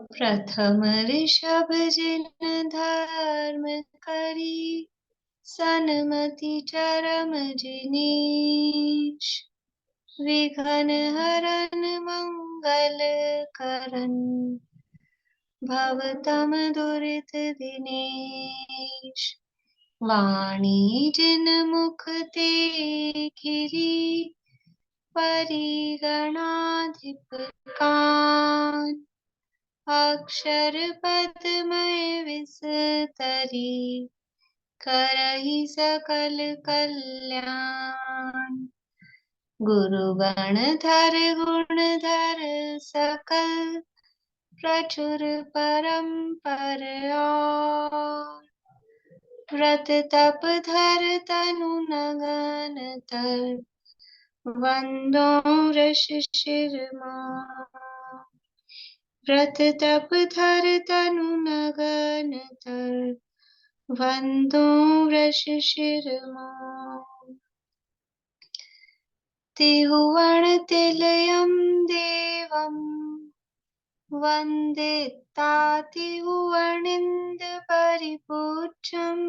प्रथम ऋषभ जिन धर्म करी, सनमति चरम जिनीश। विघ्न हरन मंगल करन, भवतम दुरित दिनेश। वाणी जिन मुख ते खिरी, परिगणाधिप कान। अक्षर पदमय विस्तरी, करहि सकल कल्याण। गुरु गणधर गुणधर सकल, प्रचुर परम्परा। व्रत तप धर तनु नगन तर, वंदो वृष शिरमा। व्रत तप धर तनु नगन तर, वंदो वृष शिरमा। तिहुवन तिलयम देवम, वंदिता तिहुवनिंद परिपूज्यम।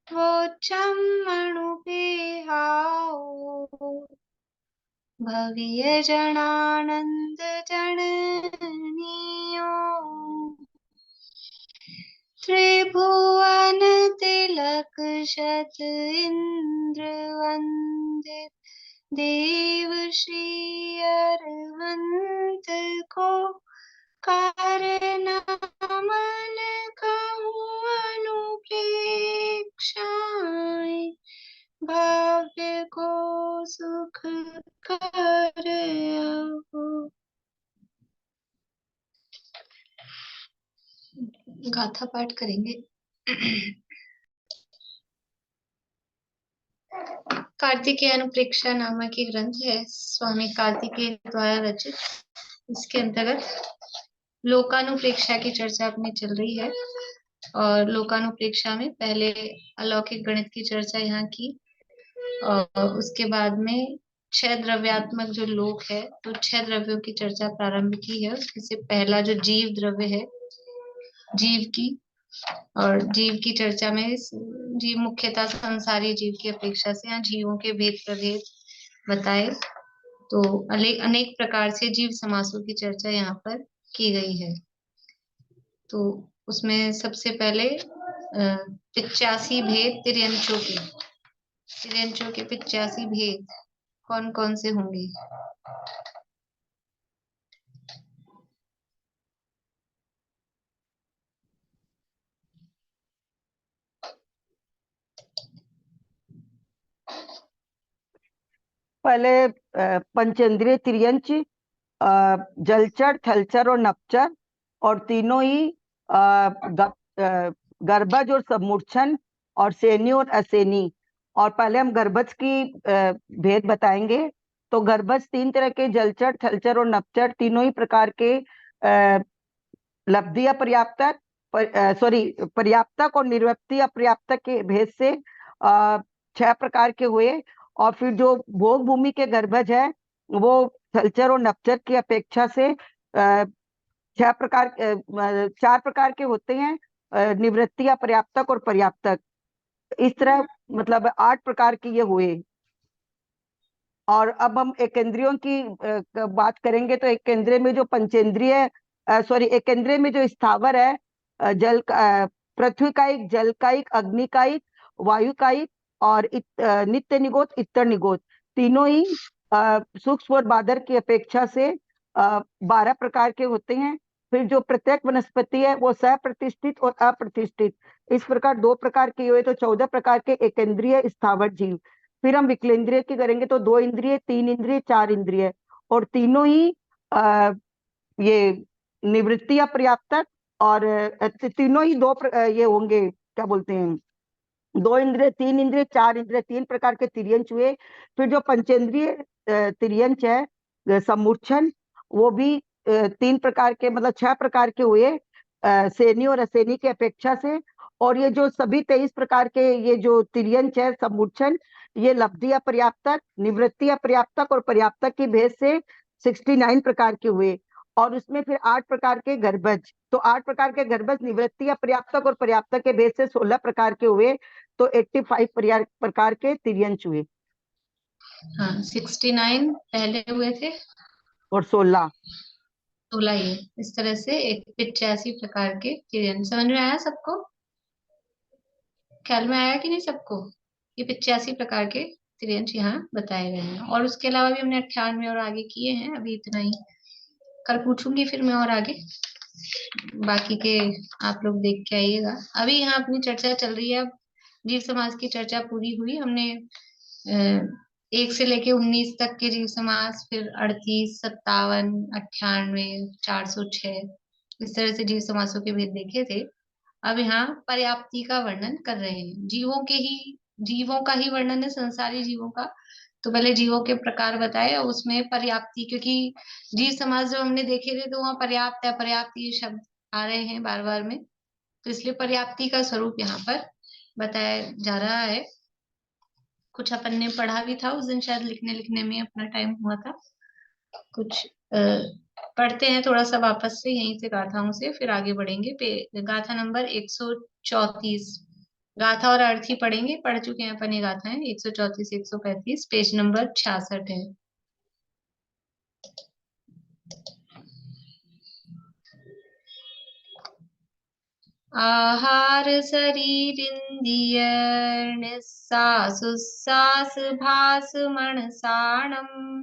वोच्चम मणुपेहाओ, भव्य जनानंद जननीयो। त्रिभुवन तिलक शत इंद्र वंदित, देव श्री अरहंत को। नमन कहूँ अनुप्रेक्षाएं, भाग्य को सुख कर आओ। गाथा पाठ करेंगे। कार्तिकेय अनुप्रेक्षा नामक एक ग्रंथ है, स्वामी कार्तिकेय द्वारा रचित। इसके अंतर्गत लोकानुप्रेक्षा की चर्चा अपनी चल रही है, और लोकानुप्रेक्षा में पहले अलौकिक गणित की चर्चा यहाँ की, और उसके बाद में 6 द्रव्यात्मक जो लोक है, तो 6 द्रव्यों की चर्चा प्रारंभ की है। उसमें पहला जो जीव द्रव्य है, जीव की, और जीव की चर्चा में जीव मुख्यतः संसारी जीव की अपेक्षा से यहाँ जीवों के भेद प्रभेद बताए। तो अनेक प्रकार से जीव समासों की चर्चा यहाँ पर की गई है। तो उसमें सबसे पहले 85 भेद तिर्यंचों के 85 भेद कौन कौन से होंगे? पहले पंचेंद्रिय तिर्यंच, जलचर, थलचर और नभचर, और तीनों ही गर्भज और समूर्छन, और सेनी और असेनी। और पहले हम गर्भज की भेद बताएंगे। तो गर्भज 3 तरह के, जलचर, थलचर और नभचर, तीनों ही प्रकार के लब्धि अपर्याप्तक, पर्याप्तक और निर्वृत्ति अपर्याप्तक के भेद से 6 प्रकार के हुए। और फिर जो भोग भूमि के गर्भज है, वो थलचर और नभचर की अपेक्षा से 4 प्रकार के होते हैं, निवृत्ति अपर्याप्तक और पर्याप्तक। इस तरह मतलब 8 प्रकार के ये हुए। और अब हम एकेंद्रियों की बात करेंगे। तो एकेंद्रिय में जो पंचेंद्रिय एकेंद्रिय में जो स्थावर है, जल पृथ्वी कायिक, जल कायिक, अग्नि कायिक, वायु कायिक और नित्य निगोत, इतर निगोत, तीनों ही सूक्ष्म और बादर की अपेक्षा से 12 प्रकार के होते हैं। फिर जो प्रत्येक वनस्पति है वो सप्रतिष्ठित और अप्रतिष्ठित, इस प्रकार 2 प्रकार के हुए। तो 14 प्रकार के एकेंद्रिय स्थावर जीव। फिर हम विकलेंद्रिय की करेंगे। तो 2 इंद्रिय, 3 इंद्रिय, 4 इंद्रिय, और तीनों ही ये निवृत्ति अपर्याप्तक, और तीनों ही ये होंगे, क्या बोलते हैं, 2 इंद्रिय, 3 इंद्रिय, 4 इंद्रिय, 3 प्रकार के तिर्यंच हुए। फिर जो पंचेंद्रिय तिर्यंच है, समूर्छन, वो भी 3 प्रकार के, मतलब 6 प्रकार के हुए, सेनी और असेनी की अपेक्षा से। और ये जो सभी 23 प्रकार के ये जो तिर्यंच है, समूर्छन, ये लब्धि अपर्याप्तक, निवृत्ति अपर्याप्तक और पर्याप्तक की भेद से 69 प्रकार के हुए। और उसमें फिर 8 प्रकार के गर्भज। तो 8 प्रकार के गर्भज निवृत्ति या पर्याप्तक और पर्याप्तक के भेद से 16 प्रकार के हुए, तो 85 प्रकार के तिर्यंच हुए। हाँ, 69 पहले हुए थे, और 16। 16 ये, इस तरह से एक 85 प्रकार के तिर्यंच। समझ में आया सबको? ख्याल में आया कि नहीं सबको? ये 85 प्रकार के तिर्यंच यहाँ बताए गए हैं, और उसके अलावा भी हमने 98 और आगे किए हैं, अभी इतना ही। कल पूछूंगी फिर मैं और आगे बाकी के, आप लोग देख के आइएगा। अभी यहाँ अपनी चर्चा चल रही है। अब जीव समाज की चर्चा पूरी हुई, हमने 1 से लेके 19 तक के जीव समास, फिर 38, 57, 98, 406, इस तरह से जीव समासों के भेद देखे थे। अब यहाँ पर्याप्ति का वर्णन कर रहे हैं। जीवों का ही वर्णन है, संसारी जीवों का। तो पहले जीवों के प्रकार बताए, और उसमें पर्याप्ति, क्योंकि जीव समाज जो हमने देखे थे तो वहाँ पर्याप्त है, पर्याप्त ये शब्द आ रहे हैं बार बार में, तो इसलिए पर्याप्ति का स्वरूप यहाँ पर बताया जा रहा है। कुछ अपन ने पढ़ा भी था उस दिन, शायद लिखने लिखने में अपना टाइम हुआ था। कुछ पढ़ते हैं थोड़ा सा वापस से यहीं से, गाथाओं से, फिर आगे बढ़ेंगे। गाथा नंबर 134। गाथा और अर्थ ही पढ़ेंगे, पढ़ चुके हैं अपन ये गाथाएं। 134, 135, पेज नंबर 66 है। आहार शरीर इंद्रिय निस्सास उस्सास भास मनसाणम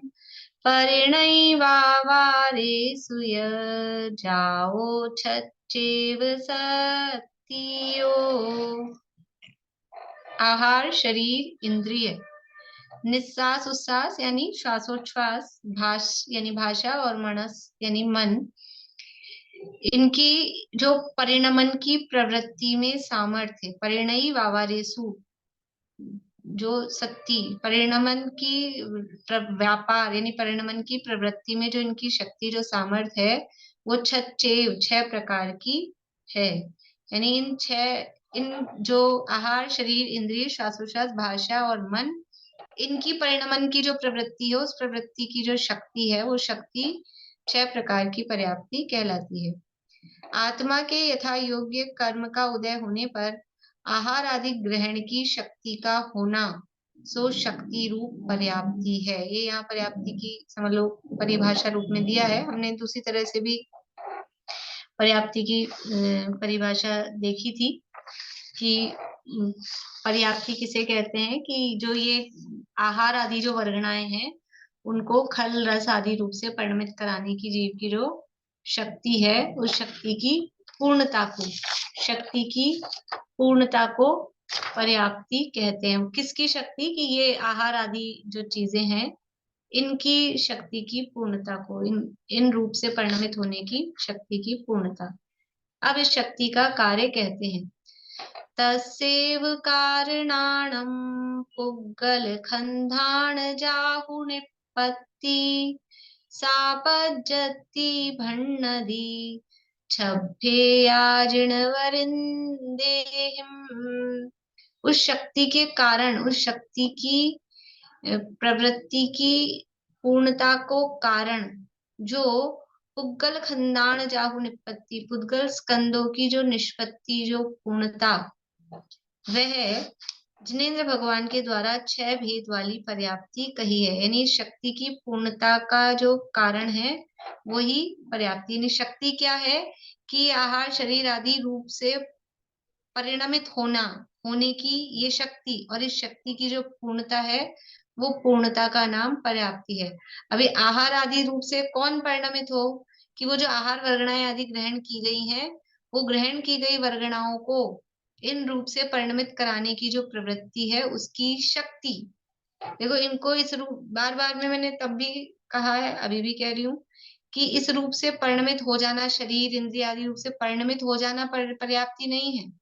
परिणैवावारे सुय जाओ छच्चेव सत्तियो। आहार शरीर इंद्रिय, निस्सास उस्सास यानी श्वासोच्छ्वास, भाष यानी भाषा, और मनस यानी मन, इनकी जो परिणमन की प्रवृत्ति में सामर्थ्य, परिणयी वावारेसु, जो शक्ति परिणमन की व्यापार यानी परिणमन की प्रवृत्ति में जो इनकी शक्ति, जो सामर्थ्य है, वो छह प्रकार की है। यानी इन जो आहार शरीर इंद्रिय श्वासोच्छ्वास भाषा और मन, इनकी परिणमन की जो प्रवृत्ति है, उस प्रवृत्ति की जो शक्ति है, वो शक्ति 6 प्रकार की पर्याप्ति कहलाती है। आत्मा के यथा योग्य कर्म का उदय होने पर आहार आदि ग्रहण की शक्ति का होना, सो शक्ति रूप पर्याप्ति है। ये यहाँ पर्याप्ति की समझ लो परिभाषा रूप में दिया है। हमने दूसरी तरह से भी पर्याप्ति की परिभाषा देखी थी कि पर्याप्ति किसे कहते हैं, कि जो ये आहार आदि जो वर्गणाएं हैं, उनको खल रस आदि रूप से परिणमित कराने की जीव की जो शक्ति है, उस शक्ति की पूर्णता को, शक्ति की पूर्णता को पर्याप्ति कहते हैं। किसकी शक्ति? कि ये आहार आदि जो चीजें हैं, इनकी शक्ति की पूर्णता को, इन रूप से परिणमित होने की शक्ति की पूर्णता। अब इस शक्ति का कार्य कहते हैं, तस्यैव कारणाणं पुग्गल खन्धान जाहु निपत्ति सापज्जति भण्णदि छभ्येयाजिणवरिन्देहिम्। उस शक्ति के कारण, उस शक्ति की प्रवृत्ति की पूर्णता को कारण, जो पुद्गल खंडान जाहु निपत्ति, पुद्गल स्कंदों की जो निष्पत्ति, जो पूर्णता, वह जिनेन्द्र भगवान के द्वारा 6 भेद वाली पर्याप्ति कही है। यानी शक्ति की पूर्णता का जो कारण है वही पर्याप्ति। यानी शक्ति क्या है? कि आहार शरीर आदि रूप से परिणमित होने की ये शक्ति, और इस शक्ति की जो पूर्णता है, वो पूर्णता का नाम पर्याप्ति है। अभी आहार आदि रूप से कौन परिणमित हो? कि वो जो आहार वर्गणाएं आदि ग्रहण की गई हैं, वो ग्रहण की गई वर्गणाओं को इन रूप से परिणमित कराने की जो प्रवृत्ति है, उसकी शक्ति। देखो, इनको इस रूप, बार बार में मैंने तब भी कहा है, अभी भी कह रही हूँ, कि इस रूप से परिणमित हो जाना, शरीर इंद्रिय आदि रूप से परिणमित हो जाना पर्याप्ति नहीं है।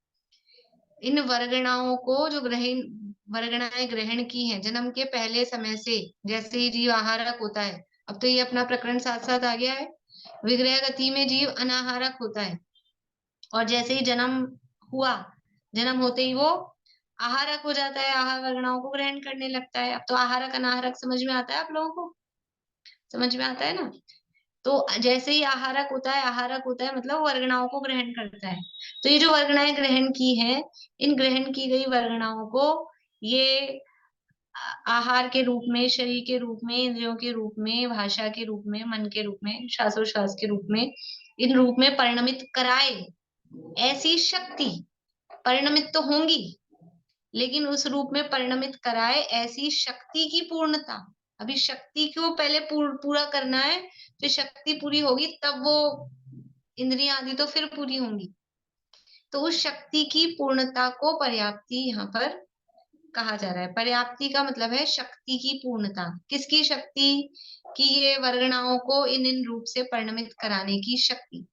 इन वर्गणाओं को जो वर्गणाएं ग्रहण की हैं जन्म के पहले समय से, जैसे ही जीव आहारक होता है, अब तो ये अपना प्रकरण साथ साथ आ गया है, विग्रह गति में जीव अनाहारक होता है, और जैसे ही जन्म हुआ, जन्म होते ही वो आहारक हो जाता है, आहार वर्गणाओं को ग्रहण करने लगता है। अब तो आहारक अनाहारक समझ में आता है आप लोगों को? समझ में आता है ना? तो जैसे ही आहारक होता है मतलब वर्गणाओं को ग्रहण करता है। तो ये जो वर्गणाएं ग्रहण की हैं, इन ग्रहण की गई वर्गणाओं को ये आहार के रूप में, शरीर के रूप में, इंद्रियों के रूप में, भाषा के रूप में, मन के रूप में, श्वासोश्वास के रूप में, इन रूप में परिणमित कराए। ऐसी शक्ति परिणमित तो होंगी, लेकिन उस रूप में परिणमित कराए ऐसी शक्ति की पूर्णता। अभी शक्ति को पहले पूरा करना है, तो शक्ति पूरी होगी तब वो इंद्रियां आदि तो फिर पूरी होंगी। तो उस शक्ति की पूर्णता को पर्याप्ति यहाँ पर कहा जा रहा है। पर्याप्ति का मतलब है शक्ति की पूर्णता। किसकी शक्ति? कि ये वर्गणाओं को इन इन रूप से परिणमित कराने की शक्ति।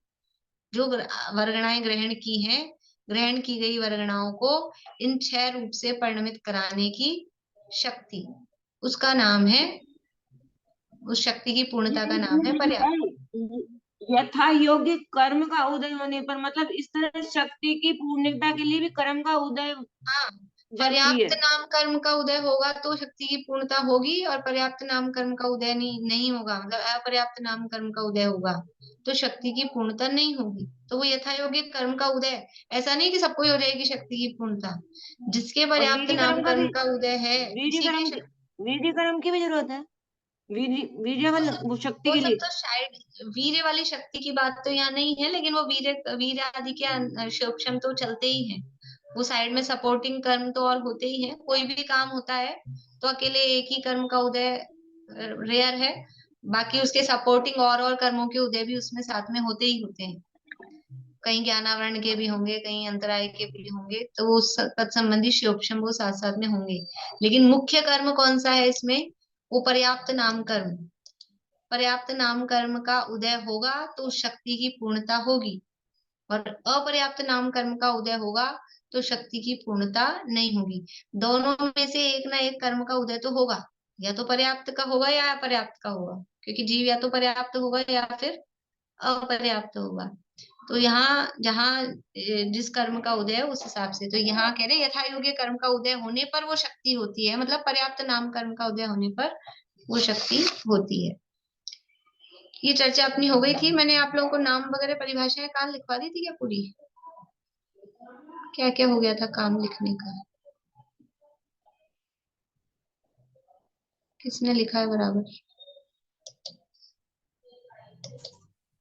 जो वर्गणाएं ग्रहण की हैं, ग्रहण की गई वर्गणाओं को इन 6 रूप से परिणमित कराने की शक्ति, उसका नाम है, उस शक्ति की पूर्णता का नाम है पर्याप्त। यथा योग्य कर्म का उदय होने पर, मतलब इस तरह शक्ति की पूर्णता के लिए भी कर्म का उदय हाँ, जरूरी है। पर्याप्त नाम कर्म का उदय होगा तो शक्ति की पूर्णता होगी, और पर्याप्त नाम कर्म का उदय नहीं होगा, मतलब अपर्याप्त नाम कर्म का उदय होगा तो शक्ति की पूर्णता नहीं होगी। तो वो यथा योग्य कर्म का उदय, ऐसा नहीं कि सबको ही हो जाएगी शक्ति की पूर्णता। जिसके और पर्याप्त वीर्य कर्म नाम का भी, कर्म का उदय है वीर्य उसी कर्म की की, वीर्य कर्म की भी जरूरत है। वीर्य वो वाला सब वो शक्ति वो के सब लिए। तो शायद वीर्य वाली शक्ति की बात तो यहाँ नहीं है, लेकिन वो वीर्य वीर्य आदि के सूक्ष्म तो चलते ही हैं। वो साइड में सपोर्टिंग कर्म तो और होते ही हैं। कोई भी काम होता है तो अकेले एक ही कर्म का उदय रेयर है, बाकी उसके सपोर्टिंग और कर्मों के उदय भी उसमें साथ में होते ही होते हैं। कहीं ज्ञानावरण के भी होंगे, कहीं अंतराय के भी होंगे, तो वो तत्संबंधी सूक्ष्म वो साथ साथ में होंगे। लेकिन मुख्य कर्म कौन सा है इसमें? वो पर्याप्त नाम कर्म। पर्याप्त नाम कर्म का उदय होगा तो उस शक्ति की पूर्णता होगी, और अपर्याप्त नाम कर्म का उदय होगा तो शक्ति की पूर्णता नहीं होगी। दोनों में से एक ना एक कर्म का उदय तो होगा, या तो पर्याप्त का होगा या अपर्याप्त का होगा, क्योंकि जीव या तो पर्याप्त होगा या फिर अपर्याप्त होगा। तो यहाँ जहाँ जिस कर्म का उदय है उस हिसाब से, तो यहाँ कह रहे यथा योग्य कर्म का उदय होने पर वो शक्ति होती है, मतलब पर्याप्त नाम कर्म का उदय होने पर वो शक्ति होती है। ये चर्चा अपनी हो गई थी। मैंने आप लोगों को नाम वगैरह परिभाषाएं कहाँ लिखवा दी थी क्या पूरी? क्या क्या हो गया था काम लिखने का? किसने लिखा है बराबर?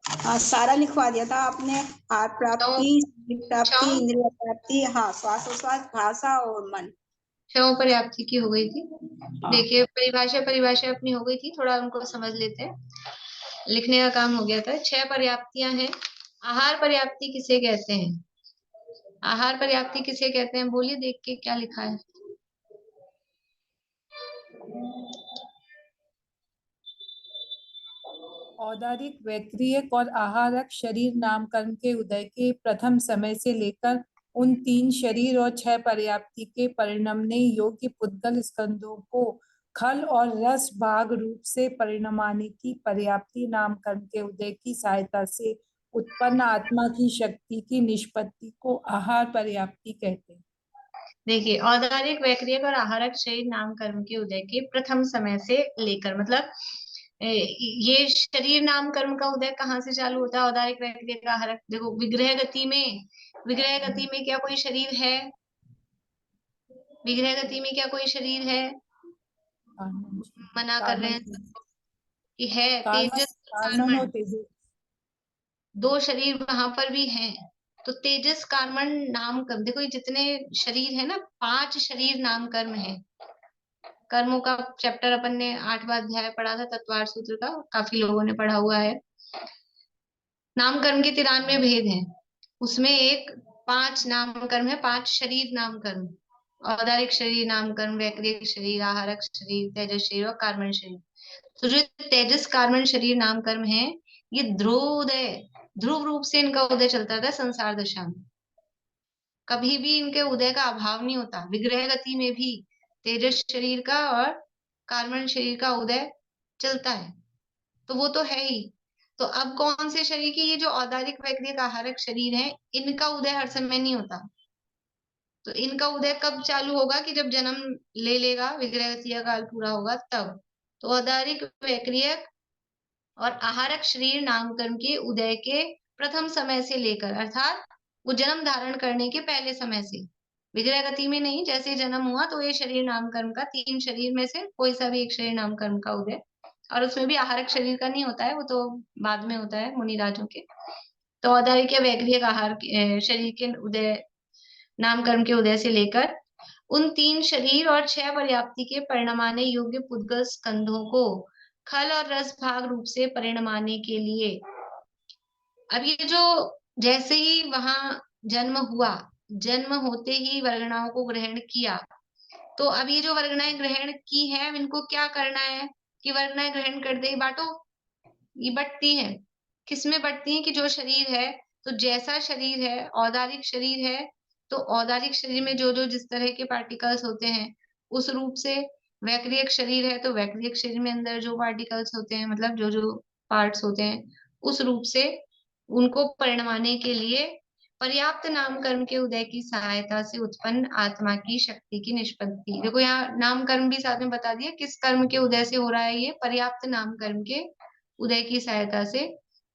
हाँ, सारा लिखवा दिया था आपने। आहार छो प्राप्ति, शरीर प्राप्ति, छो इंद्रिय प्राप्ति, हाँ, श्वासोश्वास, भाषा और मन। छो पर्याप्ति की हो गई थी। हाँ। देखिए परिभाषा अपनी हो गई थी, थोड़ा उनको समझ लेते हैं। लिखने का काम हो गया था। 6 पर्याप्तियां हैं। आहार पर्याप्ति किसे कहते हैं? आहार पर्याप्ति किसे कहते हैं? बोलिए देख के क्या लिखा है। औदारिक, वैक्रियक और आहारक शरीर नाम कर्म के उदय के प्रथम समय से लेकर उन 3 शरीर और 6 पर्याप्ति के परिणमने योग्य पुद्गल स्कंदों को खल और रस भाग रूप से परिणमाने की पर्याप्ति नाम कर्म के उदय की सहायता से उत्पन्न आत्मा की शक्ति की निष्पत्ति को आहार पर्याप्ति कहते हैं। देखिए, औदारिक, वैक्रियक और आहारक शरीर नाम कर्म के उदय के प्रथम समय से लेकर, मतलब ये शरीर नाम कर्म का उदय कहाँ से चालू होता है? औदारिक, वैक्रियक, आहारक। देखो, विग्रह गति में क्या कोई शरीर है? विग्रह गति में क्या कोई शरीर है? मना कर रहे हैं कि है। तेजस, कार्मन और तेजस, 2 शरीर वहां पर भी हैं। तो तेजस, कार्मण, नाम कर्म, देखो ये जितने शरीर है ना, 5 शरीर नाम कर्म है। कर्मों का चैप्टर अपन ने 8वां अध्याय पढ़ा था, तत्वार सूत्र का, काफी लोगों ने पढ़ा हुआ है। नाम कर्म के 93 भेद हैं, उसमें एक 5 नाम कर्म है, 5 शरीर नाम कर्म। औदारिक शरीर नाम कर्म, वैक्रिक शरीर, आहारक शरीर, तेजस शरीर और कार्मण शरीर। तो जो तेजस, कार्मण शरीर नाम कर्म है, ये ध्रुव रूप से इनका उदय चलता रहता है संसार दशा में। कभी भी इनके उदय का अभाव नहीं होता। विग्रह गति में भी तेजस शरीर का और कार्बन शरीर का उदय चलता है, तो वो तो है ही। तो अब कौन से शरीर की, ये जो औदारिक, वैक्रिक, आहारक शरीर है, इनका उदय हर समय नहीं होता। तो इनका उदय कब चालू होगा? कि जब जन्म ले लेगा, विग्रह गति का काल पूरा होगा तब। तो औदारिक, वैक्रियक और आहारक शरीर नामकरण के उदय के प्रथम समय से लेकर, अर्थात वो जन्म धारण करने के पहले समय से, विग्रह गति में नहीं, जैसे जन्म हुआ तो ये शरीर नामकरण का, 3 शरीर में से कोई सा भी एक शरीर नामकरण का उदय, और उसमें भी आहारक शरीर का नहीं होता है, वो तो बाद में होता है मुनिराजों के। तो औदारिक या वैग्रिक आहार शरीर के उदय, नामकरण के उदय से लेकर उन 3 शरीर और 6 पर्याप्ति के परिणमाने योग्य पुद्गल स्कंधों को खल और रस भाग रूप से परिणमाने के लिए, अब ये जो जैसे ही वहां जन्म हुआ, जन्म होते ही वर्गणाओं को ग्रहण किया, तो अब ये जो वर्गणाएं ग्रहण की है, इनको क्या करना है कि वर्गणाएं ग्रहण कर दे, बांटो। ये बटती है, किसमें बटती है कि जो शरीर है, तो जैसा शरीर है, औदारिक शरीर है, तो औदारिक शरीर में जो जो जिस तरह के पार्टिकल्स होते हैं उस रूप से, वैक्रियक शरीर है तो वैक्रियक शरीर में अंदर जो पार्टिकल्स होते हैं, मतलब जो जो पार्ट्स होते हैं उस रूप से, उनको परिणमाने के लिए पर्याप्त नामकर्म के उदय की सहायता से उत्पन्न आत्मा की शक्ति की निष्पत्ति। देखो यहाँ नामकर्म भी साथ में बता दिया, किस कर्म के उदय से हो रहा है, ये पर्याप्त नामकर्म के उदय की सहायता से।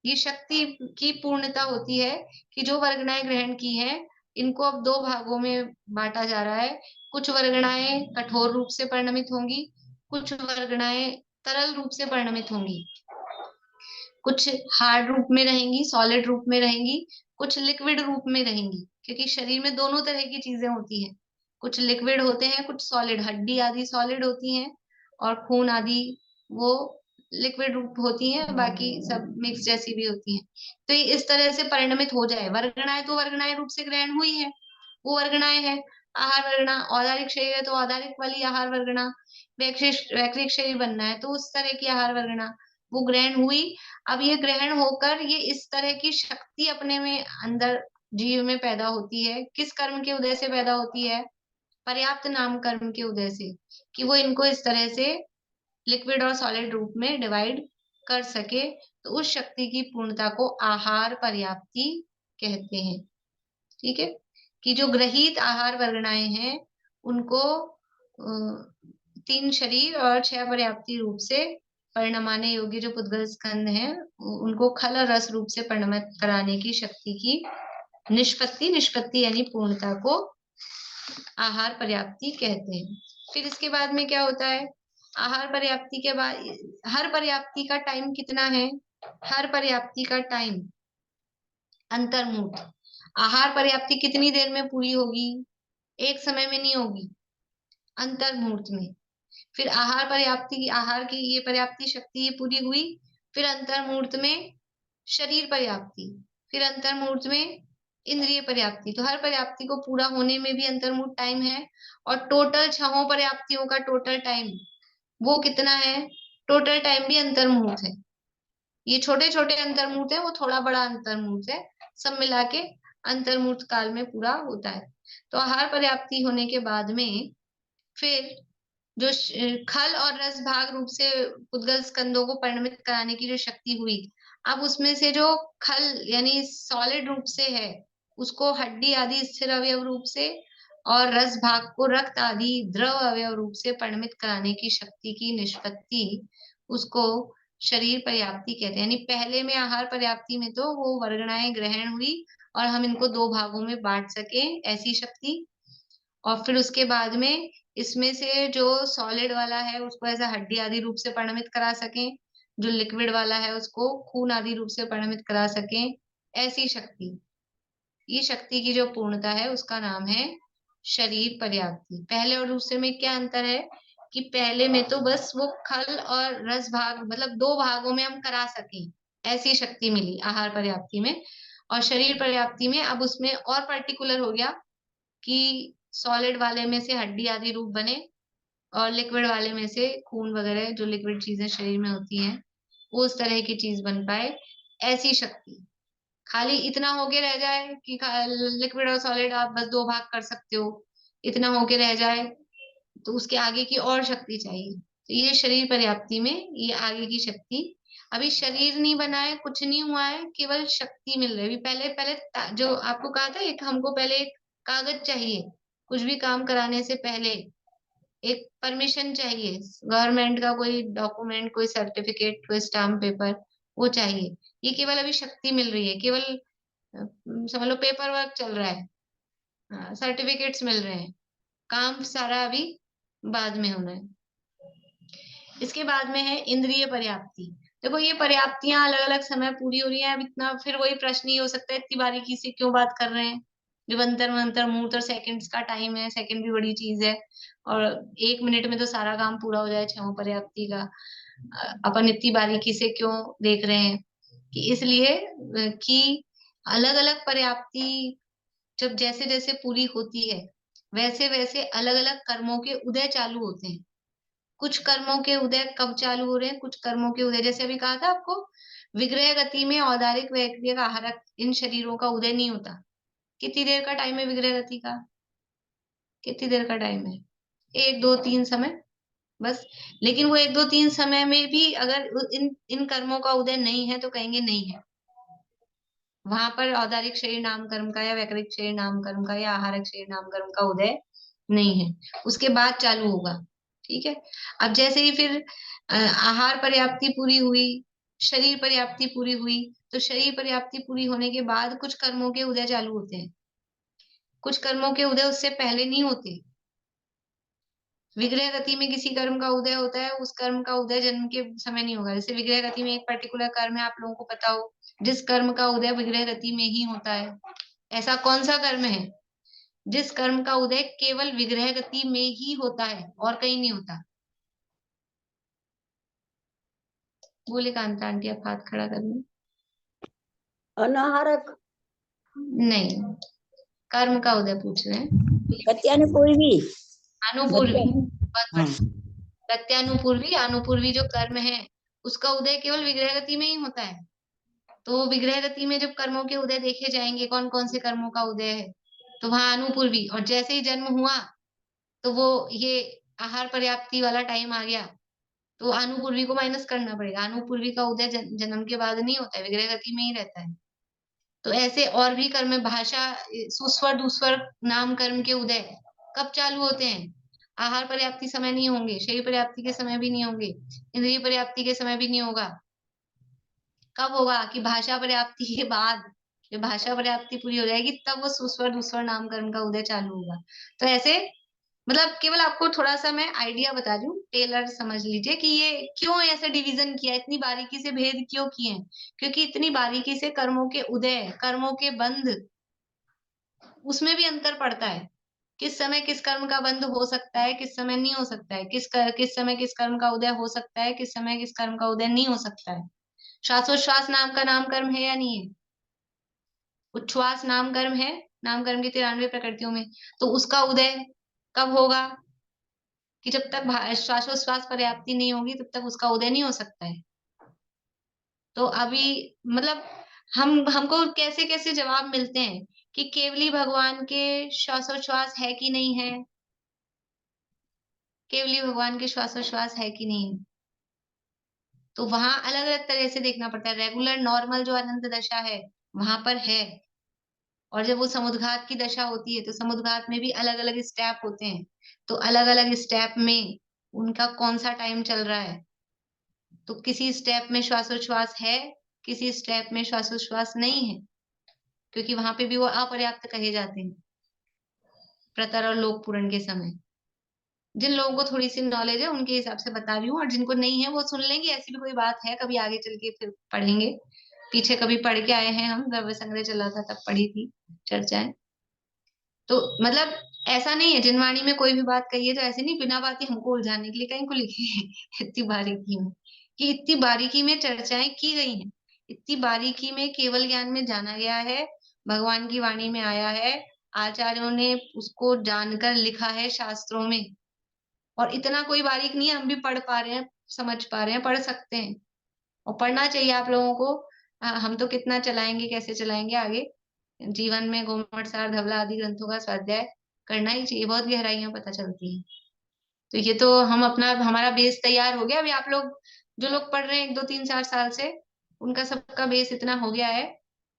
ये शक्ति की पूर्णता होती है कि जो वर्गणाएं ग्रहण की हैं, इनको अब 2 भागों में बांटा जा रहा है। कुछ वर्गणाएं कठोर रूप से परिणमित होंगी, कुछ वर्गणाएं तरल रूप से परिणमित होंगी, कुछ हार्ड रूप में रहेंगी, सॉलिड रूप में रहेंगी, कुछ लिक्विड रूप में रहेंगी, क्योंकि शरीर में दोनों तरह की चीजें होती हैं, कुछ लिक्विड होते हैं, कुछ सॉलिड, हड्डी आदि सॉलिड होती हैं और खून आदि वो लिक्विड रूप होती हैं, बाकी सब मिक्स जैसी भी होती हैं। तो ये इस तरह से परिणमित हो जाए, वर्गणाएं तो वर्गणाएं रूप से ग्रहण हुई है, वो वर्गणाएं है। आहार वर्गणा, औदारिक शरीर है तो औदारिक वाली आहार वर्गणा, वैक्रिक शरीर बनना है तो उस तरह की आहार वर्गणा वो ग्रहण हुई। अब ये ग्रहण होकर ये इस तरह की शक्ति अपने में अंदर जीव में पैदा होती है, किस कर्म के उदय से पैदा होती है, पर्याप्त नाम कर्म के उदय से, कि वो इनको इस तरह से लिक्विड और सॉलिड रूप में डिवाइड कर सके। तो उस शक्ति की पूर्णता को आहार पर्याप्ति कहते हैं। ठीक है, कि जो ग्रहित आहार वर्गणाएं हैं उनको 3 शरीर और 6 पर्याप्ति रूप से परिणमाने योग्य जो पुद्गल स्कंद हैं, उनको खल और रस रूप से परिणमित कराने की शक्ति की निष्पत्ति यानी पूर्णता को आहार पर्याप्ति कहते हैं। फिर इसके बाद में क्या होता है, आहार पर्याप्ति के बाद हर पर्याप्ति का टाइम कितना है, हर पर्याप्ति का टाइम अंतर्मुहूर्त, आहार पर्याप्ति कितनी देर में पूरी होगी, एक समय में नहीं होगी, अंतर्मुहूर्त में। फिर आहार पर्याप्ति, आहार की ये पर्याप्ति शक्ति ये पूरी हुई, फिर अंतर्मुहूर्त में शरीर पर्याप्ति, फिर अंतर्मुहूर्त में इंद्रिय पर्याप्ति। तो हर पर्याप्ति को पूरा होने में भी अंतर्मुहूर्त टाइम है, और टोटल 6 पर्याप्तियों का टोटल टाइम वो कितना है, टोटल टाइम भी अंतर्मुहूर्त है। ये छोटे छोटे अंतर्मुहूर्त है, वो थोड़ा बड़ा अंतर्मुहूर्त है, सब मिला के अंतर्मुहूर्त काल में पूरा होता है। तो आहार पर्याप्ति होने के बाद में फिर जो खल और रस भाग रूप से पुद्गल स्कंदों को परिणमित कराने की जो शक्ति हुई, अब उसमें से जो खल यानी सॉलिड रूप से है उसको हड्डी आदि स्थिर अवयव रूप से, और रस भाग को रक्त आदि द्रव अवयव रूप से परिणमित कराने की शक्ति की निष्पत्ति, उसको शरीर पर्याप्ति कहते हैं। यानी पहले में आहार पर्याप्ति में तो वो वर्गणाएं ग्रहण हुई और हम इनको 2 भागों में बांट सके ऐसी शक्ति, और फिर उसके बाद में इसमें से जो सॉलिड वाला है उसको ऐसा हड्डी आदि रूप से परिणमित करा सकें, जो लिक्विड वाला है उसको खून आदि रूप से परिणमित करा सकें, ऐसी शक्ति। ये शक्ति की जो पूर्णता है उसका नाम है शरीर पर्याप्ति। पहले और दूसरे में क्या अंतर है कि पहले में तो बस वो खल और रस भाग मतलब 2 भागों में हम करा सकें ऐसी शक्ति मिली आहार पर्याप्ति में, और शरीर पर्याप्ति में अब उसमें और पर्टिकुलर हो गया कि सॉलिड वाले में से हड्डी आदि रूप बने और लिक्विड वाले में से खून वगैरह जो लिक्विड चीजें शरीर में होती हैं वो उस तरह की चीज बन पाए, ऐसी शक्ति। खाली इतना होके रह जाए कि लिक्विड और सॉलिड आप बस 2 भाग कर सकते हो, इतना होके रह जाए, तो उसके आगे की और शक्ति चाहिए। तो ये शरीर पर्याप्ति में ये आगे की शक्ति, अभी शरीर नहीं बना है, कुछ नहीं हुआ है, केवल शक्ति मिल रही है। पहले पहले जो आपको कहा था एक हमको पहले एक कागज चाहिए, कुछ भी काम कराने से पहले एक परमिशन चाहिए, गवर्नमेंट का कोई डॉक्यूमेंट, कोई सर्टिफिकेट, कोई स्टाम्प पेपर, वो चाहिए। ये केवल अभी शक्ति मिल रही है, केवल समझ लो पेपर वर्क चल रहा है, सर्टिफिकेट्स मिल रहे हैं, काम सारा अभी बाद में होना है। इसके बाद में है इंद्रिय पर्याप्ति। देखो ये पर्याप्तियां अलग अलग समय पूरी हो रही है। अब इतना फिर वही प्रश्न ही हो सकता है, इतनी बारीकी से क्यों बात कर रहे हैं? जब अंतर मंतर मुहूर्त और सेकंड्स का टाइम है, सेकंड भी बड़ी चीज है, और 1 मिनट में तो सारा काम पूरा हो जाए छहों पर्याप्ति का। अपन इतनी बारीकी से क्यों देख रहे हैं? कि इसलिए कि अलग अलग पर्याप्ति जब जैसे जैसे पूरी होती है, वैसे वैसे अलग अलग कर्मों के उदय चालू होते हैं। कुछ कर्मों के उदय कब चालू हो रहे हैं, कुछ कर्मों के उदय जैसे अभी कहा था आपको, विग्रह गति में औदारिक वैक्रिय का आहारक इन शरीरों का उदय नहीं होता। कितनी देर का टाइम है विग्रह गति का? कितनी देर का टाइम है? 1 2 3 समय बस। लेकिन वो 1 2 3 समय में भी अगर इन इन कर्मों का उदय नहीं है तो कहेंगे नहीं है। वहां पर औदारिक शरीर नाम कर्म का या वैकृतिक शरीर नाम कर्म का या आहारक शरीर नाम कर्म का उदय नहीं है, उसके बाद चालू होगा। ठीक है। अब जैसे ही फिर आहार पर्याप्ति पूरी हुई, शरीर पर्याप्ति पूरी हुई, तो शरीर पर्याप्ति पूरी होने के बाद कुछ कर्मों के उदय चालू होते हैं। कुछ कर्मों के उदय उससे पहले नहीं होते। विग्रह गति में किसी कर्म का उदय होता है, उस कर्म का उदय जन्म के समय नहीं होगा। जैसे विग्रह गति में एक पर्टिकुलर कर्म है, आप लोगों को पता हो, जिस कर्म का उदय विग्रह गति में ही होता है। ऐसा कौन सा कर्म है जिस कर्म का उदय केवल विग्रह गति में ही होता है और कहीं नहीं होता? बोले कांता आंटी, आप हाथ खड़ा कर लो। अनाहारक नहीं, कर्म का उदय पूछ रहे हैं। प्रत्यानुपूर्वी अनुपूर्वी, बहुत हाँ। बढ़िया। प्रत्यानुपूर्वी, अनुपूर्वी जो कर्म है उसका उदय केवल विग्रह गति में ही होता है। तो विग्रह गति में जब कर्मों के उदय देखे जाएंगे, कौन कौन से कर्मों का उदय है, तो वहां अनुपूर्वी, और जैसे ही जन्म हुआ तो वो ये आहार पर्याप्ति वाला टाइम आ गया, तो अनुपूर्वी को माइनस करना पड़ेगा। अनुपूर्वी का उदय जन्म के बाद नहीं होता है, विग्रह गति में ही रहता है। तो ऐसे और भी कर्म, भाषा, सुस्वर दुस्वर नाम कर्म के उदय कब चालू होते हैं? आहार पर्याप्ति समय नहीं होंगे, शरीर पर्याप्ति के समय भी नहीं होंगे, इंद्रिय पर्याप्ति के समय भी नहीं होगा। कब होगा? कि भाषा पर्याप्ति के बाद, जब भाषा पर्याप्ति पूरी हो जाएगी तब वो सुस्वर दुस्वर नाम कर्म का उदय चालू होगा। तो ऐसे मतलब केवल आपको थोड़ा सा मैं आइडिया बता रही हूँ, टेलर समझ लीजिए कि ये क्यों ऐसे डिवीजन किया, इतनी बारीकी से भेद क्यों किए हैं। क्योंकि इतनी बारीकी से कर्मों के उदय, कर्मों के बंध, उसमें भी अंतर पड़ता है। किस समय किस कर्म का बंध हो सकता है, किस समय नहीं हो सकता है, किस समय किस कर्म का उदय हो सकता है, किस समय किस कर्म का उदय नहीं हो सकता है। श्वासोच्छ्वास नाम का नाम कर्म है या नहीं है? उच्छ्वास नाम कर्म है, नाम कर्म की 93 प्रकृतियों में। तो उसका उदय कब होगा? कि जब तक श्वासोच्छ्वास पर्याप्ति नहीं होगी तब तक उसका उदय नहीं हो सकता है। तो अभी मतलब हमको कैसे कैसे जवाब मिलते हैं कि केवली भगवान के श्वासोच्छ्वास है कि नहीं है, केवली भगवान के श्वासोच्छ्वास है कि नहीं है। तो वहां अलग अलग तरह से देखना पड़ता है। रेगुलर नॉर्मल जो अनंत दशा है वहां पर है, और जब वो समुद्घात की दशा होती है तो समुद्घात में भी अलग अलग स्टेप होते हैं। तो अलग अलग स्टेप में उनका कौन सा टाइम चल रहा है। तो किसी स्टेप में श्वासोच्छ्वास है, किसी स्टेप में श्वासोच्छ्वास नहीं है, क्योंकि वहां पे भी वो अपर्याप्त कहे जाते हैं प्रतर और लोक पूरण के समय। जिन लोगों को थोड़ी सी नॉलेज है उनके हिसाब से बता रही हूँ, और जिनको नहीं है वो सुन लेंगे। ऐसी भी कोई बात है, कभी आगे चल के फिर पढ़ेंगे। पीछे कभी पढ़ के आए हैं हम, द्रव्य संग्रह चला था तब पढ़ी थी चर्चाएं। तो मतलब ऐसा नहीं है जिनवाणी में कोई भी बात कही है तो ऐसे नहीं बिना बात ही हमको उलझाने के लिए कहीं को लिखी है इतनी बारीकी में, कि इतनी बारीकी में चर्चाएं की गई हैं, इतनी बारीकी में केवल ज्ञान में जाना गया है, भगवान की वाणी में आया है, आचार्यों ने उसको जानकर लिखा है शास्त्रों में। और इतना कोई बारीक नहीं है, हम भी पढ़ पा रहे हैं, समझ पा रहे हैं, पढ़ सकते हैं, और पढ़ना चाहिए आप लोगों को। हम तो कितना चलाएंगे, कैसे चलाएंगे आगे जीवन में, गोमट सार धवला आदि ग्रंथों का स्वाध्याय करना ही चाहिए, बहुत गहराइयां पता चलती हैं। तो ये तो हम अपना, हमारा बेस तैयार हो गया। अभी आप लोग जो लोग पढ़ रहे हैं 1 2 3 4 साल से, उनका सबका बेस इतना हो गया है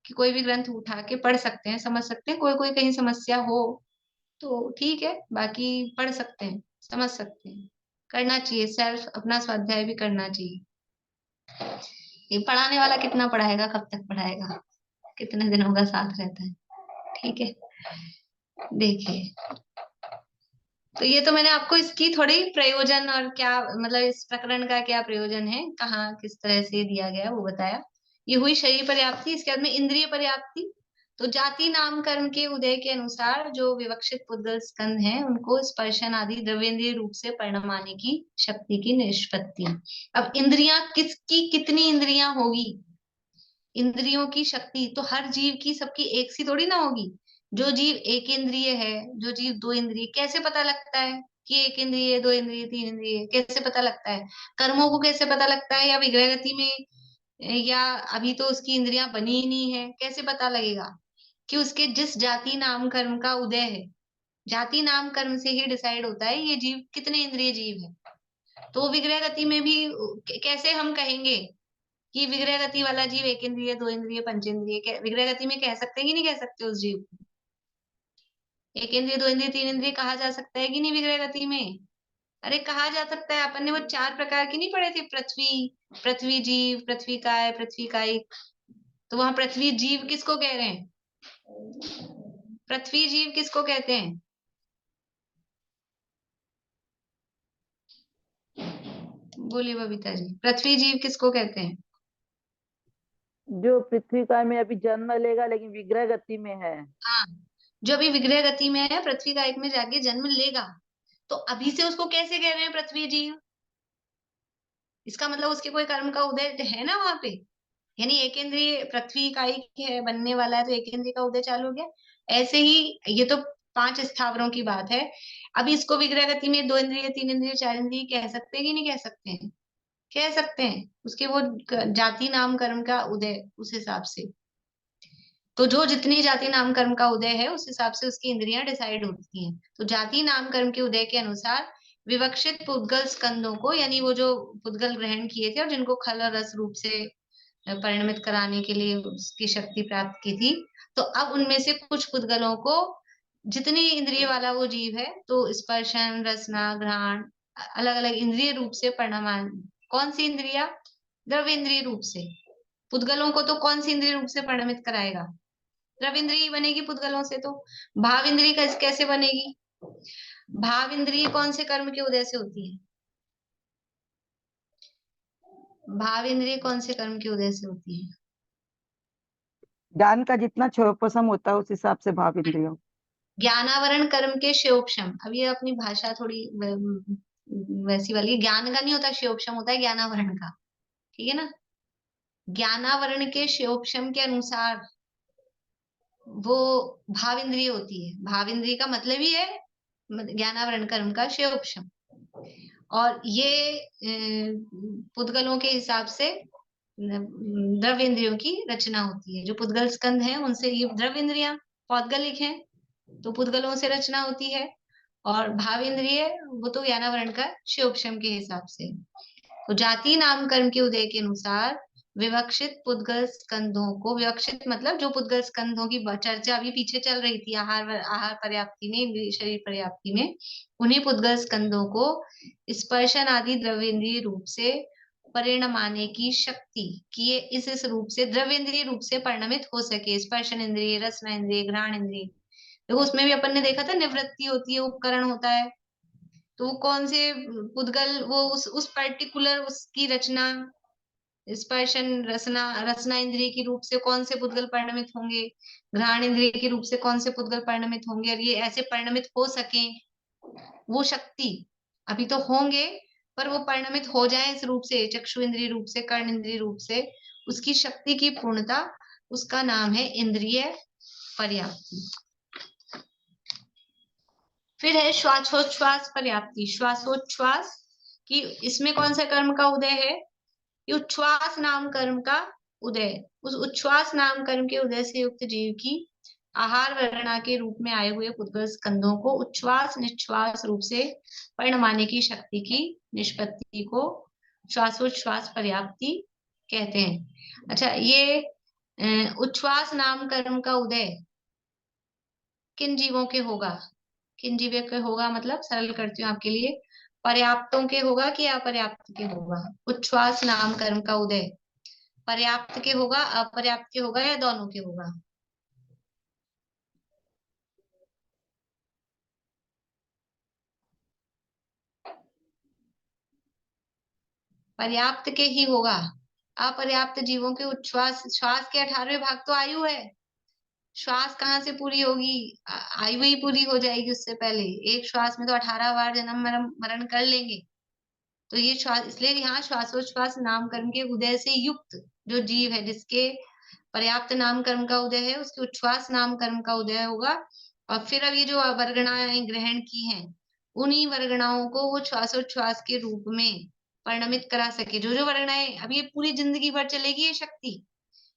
कि कोई भी ग्रंथ उठा के पढ़ सकते हैं, समझ सकते हैं। कोई कोई कहीं समस्या हो तो ठीक है, बाकी पढ़ सकते हैं, समझ सकते हैं। करना चाहिए, सेल्फ अपना स्वाध्याय भी करना चाहिए। ये पढ़ाने वाला कितना पढ़ाएगा, कब तक पढ़ाएगा, कितने दिनों का साथ रहता है। ठीक है, देखिए तो ये तो मैंने आपको इसकी थोड़ी प्रयोजन और क्या मतलब इस प्रकरण का क्या प्रयोजन है, कहाँ किस तरह से दिया गया वो बताया। ये हुई शरीर पर्याप्ति। इसके बाद में इंद्रिय पर्याप्ति। तो जाति नाम कर्म के उदय के अनुसार जो विवक्षित पुद्गल स्कंध हैं उनको स्पर्शन आदि द्रव्येंद्रिय रूप से परिणमाने की शक्ति की निष्पत्ति। अब इंद्रियां किसकी कितनी इंद्रियां होगी, इंद्रियों की शक्ति तो हर जीव की सबकी एक सी थोड़ी ना होगी। जो जीव एक इंद्रिय है, जो जीव दो इंद्रिय, कैसे पता लगता है कि एक इंद्रिय, दो इंद्रिय, तीन इंद्रिय, कैसे पता लगता है? कर्मों को कैसे पता लगता है? या विग्रह गति में, या अभी तो उसकी इंद्रियां बनी ही नहीं है, कैसे पता लगेगा? कि उसके जिस जाति नाम कर्म का उदय है, जाति नाम कर्म से ही डिसाइड होता है ये जीव कितने इंद्रिय जीव है। तो विग्रह गति में भी कैसे हम कहेंगे कि विग्रह गति वाला जीव एक इंद्रिय, दो इंद्रिय, पंचेंद्रिय, विग्रह गति में कह सकते हैं कि नहीं कह सकते उस जीव को? एक इंद्रिय, दो इंद्रिय, तीन इंद्रिय कहा जा सकता है कि नहीं विग्रह गति में? अरे कहा जा सकता है। अपन ने वो 4 प्रकार की नहीं पढ़े थे, पृथ्वी, पृथ्वी जीव, पृथ्वी काय, पृथ्वी कायिक। तो वहां पृथ्वी जीव किसको कह रहे हैं? पृथ्वी जीव किसको कहते हैं? बोलिए बबीता जी, पृथ्वी जीव किसको कहते हैं? जो पृथ्वी का में अभी जन्म लेगा लेकिन विग्रह गति में है। हाँ, जो अभी विग्रह गति में है, पृथ्वी कायिक में जाके जन्म लेगा, तो अभी से उसको कैसे कह रहे हैं पृथ्वी जीव? इसका मतलब उसके कोई कर्म का उदय है ना वहां पे। यानी एक इंद्रिय पृथ्वी कायिक है, बनने वाला है, तो एक इंद्रिय का उदय चालू हो गया। ऐसे ही ये तो 5 स्थावरों की बात है। अब इसको विग्रह गति में 2 इंद्रिय, 3 इंद्रिय, 4 इंद्रिय कह सकते हैं कि नहीं कह सकते हैं? कह सकते हैं। उसके वो जाति नाम कर्म का उदय उस हिसाब से, तो जो जितनी जाति नाम कर्म का उदय है उस हिसाब से उसकी इंद्रियां डिसाइड होती हैं। तो जाति नाम कर्म के उदय के अनुसार विवक्षित पुद्गल स्कंदों को, यानी वो जो पुद्गल ग्रहण किए थे और जिनको खल और रस रूप से परिणमित कराने के लिए उसकी शक्ति प्राप्त की थी, तो अब उनमें से कुछ पुद्गलों को, जितनी इंद्रिय वाला वो जीव है, तो स्पर्शन, रसना, घ्राण, अलग अलग इंद्रिय रूप से परिणमान। कौन सी इंद्रिया? द्रव्येंद्रिय रूप से। पुद्गलों को तो कौन सी इंद्रिय रूप से परिणमित कराएगा? द्रव्येंद्रिय बनेगी पुद्गलों से। तो भाव इंद्रिय कैसे बनेगी? भाव इंद्रिय कौन से कर्म के उदय से होती है? भाव इंद्रिय कौन से कर्म के उदय से होती है? ज्ञान का जितना क्षयोपशम होता है उस हिसाब से भाव इंद्रियों। ज्ञानावरण कर्म के क्षयोपशम। अब ये अपनी भाषा थोड़ी वैसी वाली, ज्ञान का नहीं होता क्षयोपशम, होता है ज्ञानावरण का। ठीक है ना? ज्ञानावरण के क्षयोपशम के अनुसार वो भाव इंद्रिय होती है। भाव इंद्रिय का मतलब ही है ज्ञानावरण कर्म का क्षयोपशम। और ये पुद्गलों के हिसाब से द्रव्य इंद्रियों की रचना होती है। जो पुद्गल स्कंध है उनसे ये द्रव्य इंद्रियां पौद्गलिक हैं, तो पुद्गलों से रचना होती है। और भाव इंद्रिय वो तो ज्ञानावरण का क्षयोपशम के हिसाब से। तो जाति नाम कर्म के उदय के अनुसार विवक्षित पुद्गल स्कंधों को, विवक्षित मतलब जो पुद्गल स्कंधों की चर्चा अभी पीछे चल रही थी आहार पर्याप्ति में, इंद्रिय शरीर पर्याप्ति में, उन्हीं पुद्गल स्कंधों को स्पर्शन आदि द्रव्येंद्रिय रूप से परिणमाने की शक्ति, कि ये इस रूप से द्रव्येंद्रिय रूप से परिणमित हो सके। स्पर्शन इंद्रिय, रसना इंद्रिय, घ्राण इंद्रिय। देखो उसमें भी अपन ने देखा था निवृत्ति होती है, उपकरण होता है। तो वो कौन से पुद्गल, वो उस पर्टिकुलर उसकी रचना, स्पर्शन, रसना, रसना इंद्रिय के रूप से कौन से पुद्गल परिणमित होंगे, घ्राण इंद्रिय के रूप से कौन से पुद्गल परिणमित होंगे, और ये ऐसे परिणमित हो सके वो शक्ति, अभी तो होंगे पर वो परिणमित हो जाए इस रूप से, चक्षु इंद्रिय रूप से, कर्ण इंद्रिय रूप से, उसकी शक्ति की पूर्णता, उसका नाम है इंद्रिय पर्याप्ति। फिर है श्वासोच्छ्वास पर्याप्ति। श्वासोच्छ्वास की इसमें कौन सा कर्म का उदय है? ये उच्छ्वास नाम कर्म का उदय। उस उच्छ्वास नाम कर्म के उदय से युक्त जीव की आहार वर्णा के रूप में आए हुए पुद्गल स्कंधों को उच्छ्वास निश्वास रूप से परिणमाने की शक्ति की निष्पत्ति को श्वासोच्छ्वास पर्याप्ति कहते हैं। अच्छा, ये उच्छ्वास नाम कर्म का उदय किन जीवों के होगा? किन जीवों के होगा मतलब सरल करती हूँ आपके लिए, पर्याप्तों के होगा कि अपर्याप्त के होगा? उच्छ्वास नाम कर्म का उदय पर्याप्त के होगा, अपर्याप्त के होगा, या दोनों के होगा? पर्याप्त के ही होगा। अपर्याप्त जीवों के उच्छ्वास, श्वास के 18वें भाग तो आयु है। श्वास कहाँ से पूरी होगी? आयु ही पूरी हो जाएगी उससे पहले। एक श्वास में तो 18 बार जन्म मरण मरण कर लेंगे। तो ये श्वास, इसलिए यहाँ श्वासोच्छ्वास नामकरण के उदय से युक्त जो जीव है, जिसके पर्याप्त नामकरण का उदय है, उसके उच्छ्वास नामकरण का उदय होगा। और फिर अब ये जो वर्गणाएं ग्रहण की हैं, उन्हीं वर्गणाओं को वो श्वासोच्छ्वास के रूप में परिणमित करा सके। जो जो वर्गणाएं, अब ये पूरी जिंदगी भर चलेगी ये शक्ति,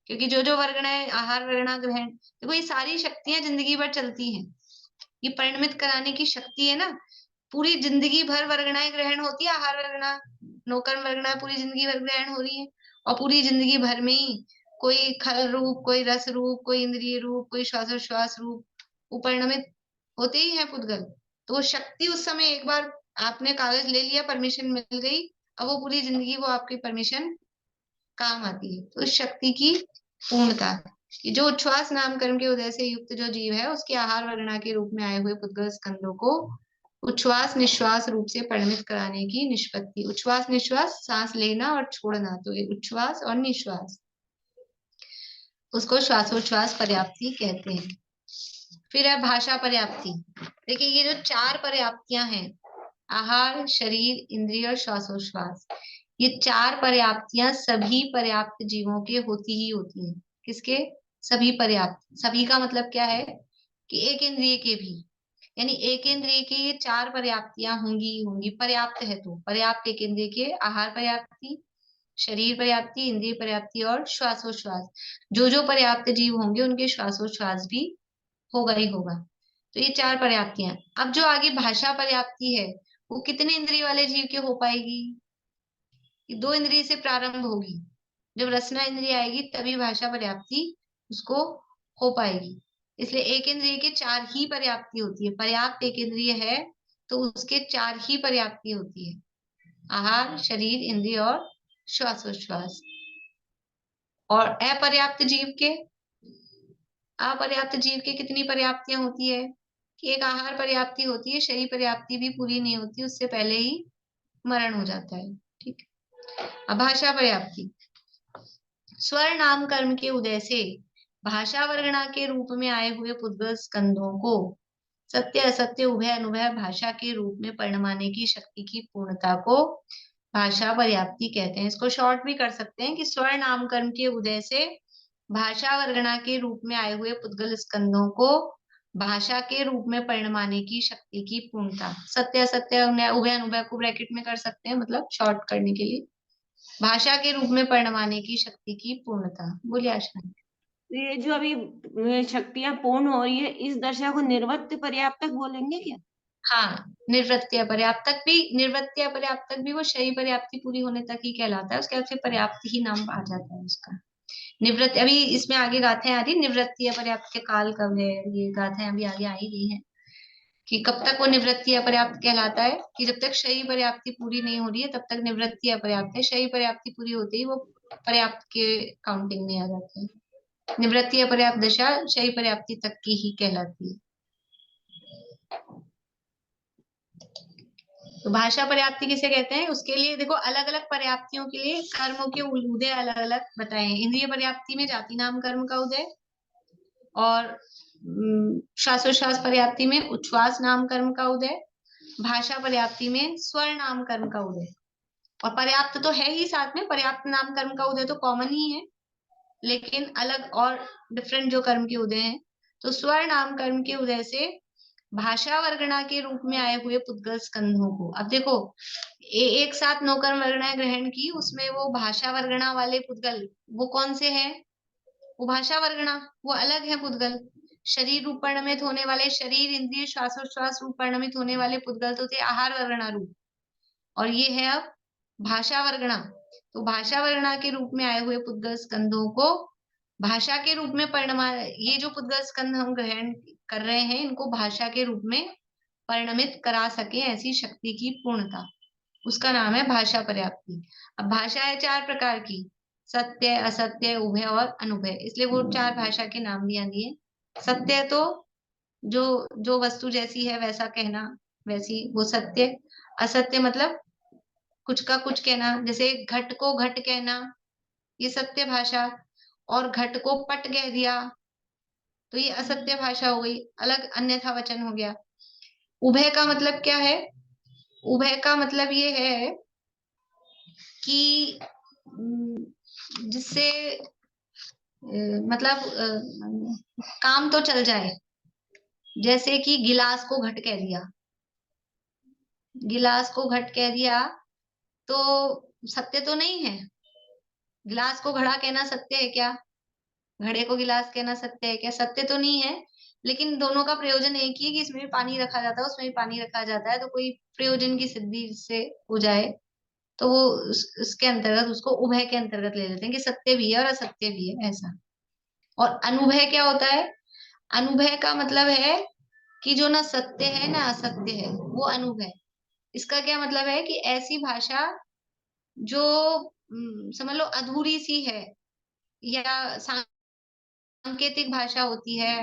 क्योंकि जो जो वर्गणाएं, आहार वर्गणा ग्रहण, देखो ये सारी शक्तियां जिंदगी भर चलती हैं। ये परिणमित कराने की शक्ति है ना, पूरी जिंदगी भर वर्गणाएं ग्रहण होती है। आहार वर्गणा, नौकर्म वर्गणा पूरी जिंदगी भर ग्रहण हो रही है। और पूरी जिंदगी भर में ही कोई खल रूप, कोई रस रूप, कोई इंद्रिय रूप, कोई श्वासोच्छ्वास रूप, वो परिणमित होते ही है पुद्गल। तो वो शक्ति उस समय एक बार आपने कागज ले लिया, परमिशन मिल गई, अब वो पूरी जिंदगी वो आपकी परमिशन काम आती है। तो उस शक्ति की पूर्णता कि जो उच्छ्वास नामकरण के उदय से युक्त जो जीव है, उसके आहार वर्गणा के रूप में आए हुए पुद्गल स्कंदों को उच्छ्वास निश्वास रूप से परिणमित कराने की निष्पत्ति। उच्छ्वास निश्वास, सांस लेना और छोड़ना, तो ये उच्छ्वास और निश्वास, उसको श्वासोच्छ्वास पर्याप्ति कहते हैं। फिर है भाषा पर्याप्ति। देखिए ये जो 4 पर्याप्तियां हैं, आहार, शरीर, इंद्रिय और श्वासोच्छ्वास, ये 4 पर्याप्तियां सभी पर्याप्त जीवों के होती ही होती हैं। किसके? सभी पर्याप्त। सभी का मतलब क्या है कि एक इंद्रिय के भी, यानी एक इंद्रिय के ये 4 पर्याप्तियां होंगी ही होंगी। पर्याप्त है तो पर्याप्त एक इंद्रिय के आहार पर्याप्ति, शरीर पर्याप्ति, इंद्रिय पर्याप्ति और श्वासोच्छ्वास। जो जो पर्याप्त जीव होंगे उनके श्वासोच्छ्वास भी होगा ही होगा। तो ये 4 पर्याप्तियां। अब जो आगे भाषा पर्याप्ति है, वो कितने इंद्रिय वाले जीव के हो पाएगी? 2 इंद्रिय से प्रारंभ होगी। जब रसना इंद्रिय आएगी तभी भाषा पर्याप्ति उसको हो पाएगी। इसलिए एक इंद्रिय के 4 ही पर्याप्ति होती है। पर्याप्त एक इंद्रिय है तो उसके 4 ही पर्याप्ति होती है, आहार, शरीर, इंद्रिय और श्वासोच्छ्वास। और अपर्याप्त जीव के, अपर्याप्त जीव के कितनी पर्याप्तियां होती है कि एक आहार पर्याप्ति होती है, शरीर पर्याप्ति भी पूरी नहीं होती, उससे पहले ही मरण हो जाता है। ठीक। अब भाषा पर्याप्ति, स्वर नाम कर्म के उदय से भाषा वर्गणा के रूप में आए हुए पुद्गल स्कंदों को सत्य असत्य उभय अनुभय भाषा के रूप में परिणमाने की शक्ति की पूर्णता को भाषा पर्याप्ति कहते हैं। इसको शॉर्ट भी कर सकते हैं कि स्वर नामकरण के उदय से भाषा वर्गणा के रूप में आए हुए पुद्गल स्कंदों को भाषा के रूप में परिणमाने की शक्ति की पूर्णता। सत्य असत्य उभय अनुभय को ब्रैकेट में कर सकते हैं, मतलब शॉर्ट करने के लिए। भाषा के रूप में परिणमाने की शक्ति की पूर्णता। बोलिए आशा। तो ये जो अभी शक्तियां पूर्ण हो रही है, इस दशा को निर्वृत्त पर्याप्तक बोलेंगे क्या? हाँ, निर्वृत्तीय पर्याप्तक भी, निर्वृत्तीय पर्याप्तक भी वो शरीर पर्याप्ति पूरी होने तक ही कहलाता है। उसके बाद फिर पर्याप्त ही नाम आ जाता है उसका। निवृत्ति, अभी इसमें आगे गाथाएं आ रही, निवृत्तीय पर्याप्त के काल कब है, ये गाथाएं अभी आगे आ ही गई हैं कि कब तक वो निवृत्ति अपर्याप्त कहलाता है, कि जब तक शरीर पर्याप्ति पूरी नहीं हो रही है तब तक निवृत्ति अपर्याप्त है। शरीर पर्याप्ति पूरी होते ही वो पर्याप्त के काउंटिंग में आ जाते हैं। निवृत्ति अपर्याप्त दशा शरीर पर्याप्ति तक की ही कहलाती है। तो भाषा पर्याप्ति किसे कहते हैं? उसके लिए देखो अलग अलग पर्याप्तियों के लिए कर्मों के उदय अलग अलग बताए हैं। इंद्रिय पर्याप्ति में जाति नाम कर्म का उदय, और श्वासोच्छ्वास पर्याप्ति में उच्छ्वास नाम कर्म का उदय, भाषा पर्याप्ति में स्वर नाम कर्म का उदय। और पर्याप्त तो है ही साथ में, पर्याप्त नाम कर्म का उदय तो कॉमन ही है, लेकिन अलग और डिफरेंट जो कर्म के उदय हैं। तो स्वर नाम कर्म के उदय से भाषा वर्गणा के रूप में आए हुए पुद्गल स्कंधों को, अब देखो एक साथ नौकर्म वर्गणाएं ग्रहण की, उसमें वो भाषा वर्गणा वाले पुद्गल वो कौन से हैं? वो भाषा वर्गणा, वो अलग है पुद्गल। शरीर रूप परिणमित होने वाले, शरीर इंद्रिय श्वासोच्छ्वास रूप परिणमित होने वाले पुद्गल तो थे आहार वर्गणा रूप, और ये है अब भाषा वर्गणा। तो भाषा वर्गणा के रूप में आए हुए पुद्गल स्कंधों को भाषा के रूप में परिणमा, ये जो पुद्गल स्कंध हम ग्रहण कर रहे हैं इनको भाषा के रूप में परिणमित करा सके ऐसी शक्ति की पूर्णता, उसका नाम है भाषा पर्याप्ति। अब भाषा है 4 प्रकार की, सत्य, असत्य, उभय और अनुभय, इसलिए वो 4 भाषा के नाम दिया दिए। सत्य तो जो जो वस्तु जैसी है वैसा कहना, वैसी वो सत्य। असत्य मतलब कुछ का कुछ कहना, जैसे घट को घट कहना, ये सत्य भाषा। और घट को पट कह दिया तो ये असत्य भाषा हो गई, अलग अन्यथा वचन हो गया। उभय का मतलब क्या है? उभय का मतलब ये है कि जिससे मतलब काम तो चल जाए। जैसे कि गिलास को घट कह दिया, गिलास को घट कह दिया तो सत्य तो नहीं है। गिलास को घड़ा कहना सत्य है क्या? घड़े को गिलास कहना सत्य है क्या? सत्य तो नहीं है। लेकिन दोनों का प्रयोजन एक ही है कि इसमें भी पानी रखा जाता है, उसमें भी पानी रखा जाता है, तो कोई प्रयोजन की सिद्धि से हो जाए तो वो उसके अंतर्गत, उसको उभय के अंतर्गत ले लेते हैं कि सत्य भी है और असत्य भी है, ऐसा। और अनुभय क्या होता है? अनुभय का मतलब है कि जो ना सत्य है ना असत्य है, वो अनुभय। इसका क्या मतलब है कि ऐसी भाषा जो समझ लो अधूरी सी है, या सांकेतिक भाषा होती है,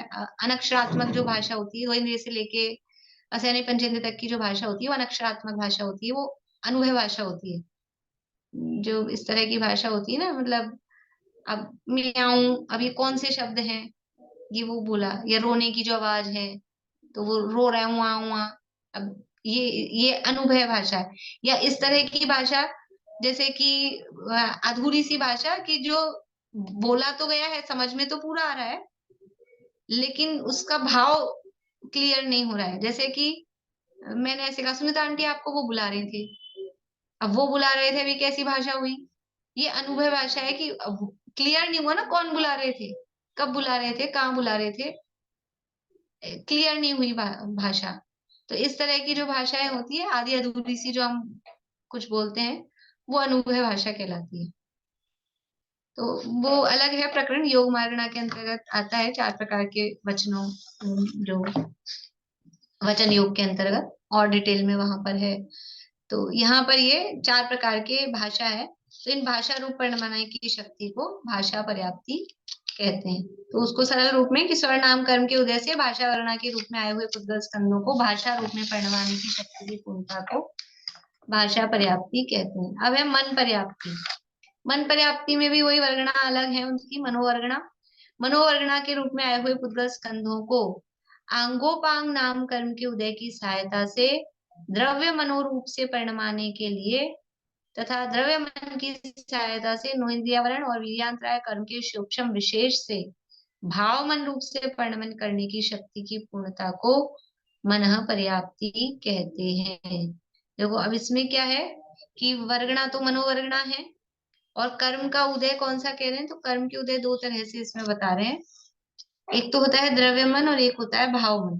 अनक्षरात्मक जो भाषा होती है, वो इंद्रिय से लेके असैन्य पंचेंद्र तक की जो भाषा होती है वो अनक्षरात्मक भाषा होती है, वो अनुभय भाषा होती है। जो इस तरह की भाषा होती है ना, मतलब अब मियाऊं, अब ये कौन से शब्द हैं, ये वो बोला, या रोने की जो आवाज है तो वो रो रहा है वहां वहां। अब ये अनुभय भाषा है। या इस तरह की भाषा जैसे कि अधूरी सी भाषा की जो बोला तो गया है, समझ में तो पूरा आ रहा है लेकिन उसका भाव क्लियर नहीं हो रहा है। जैसे कि मैंने ऐसे कहा, सुनीता आंटी आपको वो बुला रही थी, अब वो बुला रहे थे, अभी कैसी भाषा हुई? ये अनुभव भाषा है कि क्लियर नहीं हुआ ना कौन बुला रहे थे, कब बुला रहे थे, कहाँ बुला रहे थे, क्लियर नहीं हुई भाषा। तो इस तरह की जो भाषाएं होती है आधी अधूरी सी, जो हम कुछ बोलते हैं, वो अनुभव भाषा कहलाती है। तो वो अलग है प्रकरण, योग मार्गणा के अंतर्गत आता है, 4 प्रकार के वचनों, जो वचन योग के अंतर्गत और डिटेल में वहां पर है। तो यहाँ पर ये 4 प्रकार के भाषा है। तो इन भाषा रूप परिणमनाय की शक्ति को भाषा पर्याप्ति कहते हैं। तो उसको सरल रूप में कि स्वर नाम कर्म के उदय से भाषा वर्णा के रूप में आए हुए पुद्गल स्कंदों को भाषा रूप में परिणमाने की शक्ति की पूर्णता को भाषा पर्याप्ति कहते हैं। अब है मन पर्याप्ति। मन पर्याप्ति में भी वही वर्गणा अलग है उनकी, मनोवर्गणा। मनोवर्गणा के रूप में आए हुए पुद्गल स्कंदों को आंगोपांग नाम कर्म के उदय की सहायता से द्रव्य मनोरूप से परिणमाने के लिए तथा द्रव्य मन की सहायता से नोइंद्रियावरण और वीर्यांतराय कर्म के सूक्ष्म विशेष से भाव मन रूप से परिणमन करने की शक्ति की पूर्णता को मनः पर्याप्ति कहते हैं। देखो अब इसमें क्या है कि वर्गणा तो मनोवर्गणा है, और कर्म का उदय कौन सा कह रहे हैं? तो कर्म के उदय 2 तरह से इसमें बता रहे हैं। एक तो होता है द्रव्य मन और एक होता है भाव मन।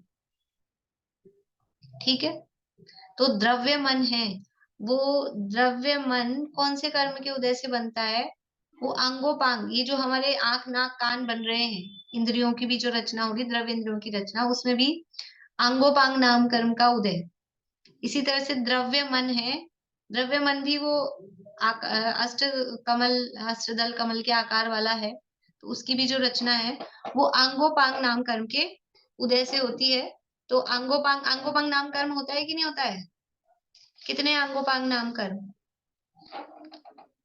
ठीक है, तो द्रव्य मन है, वो द्रव्य मन कौन से कर्म के उदय से बनता है? वो अंगोपांग, ये जो हमारे आंख नाक कान बन रहे हैं, इंद्रियों की भी जो रचना होगी, द्रव्य इंद्रियों की रचना, उसमें भी अंगोपांग नाम कर्म का उदय। इसी तरह से द्रव्य मन है, द्रव्य मन भी वो अष्ट कमल, अष्टदल कमल के आकार वाला है, तो उसकी भी जो रचना है वो अंगोपांग नाम कर्म के उदय से होती है। तो अंगोपांग नाम कर्म होता है कि नहीं होता है? कितने अंगोपांग नाम कर्म,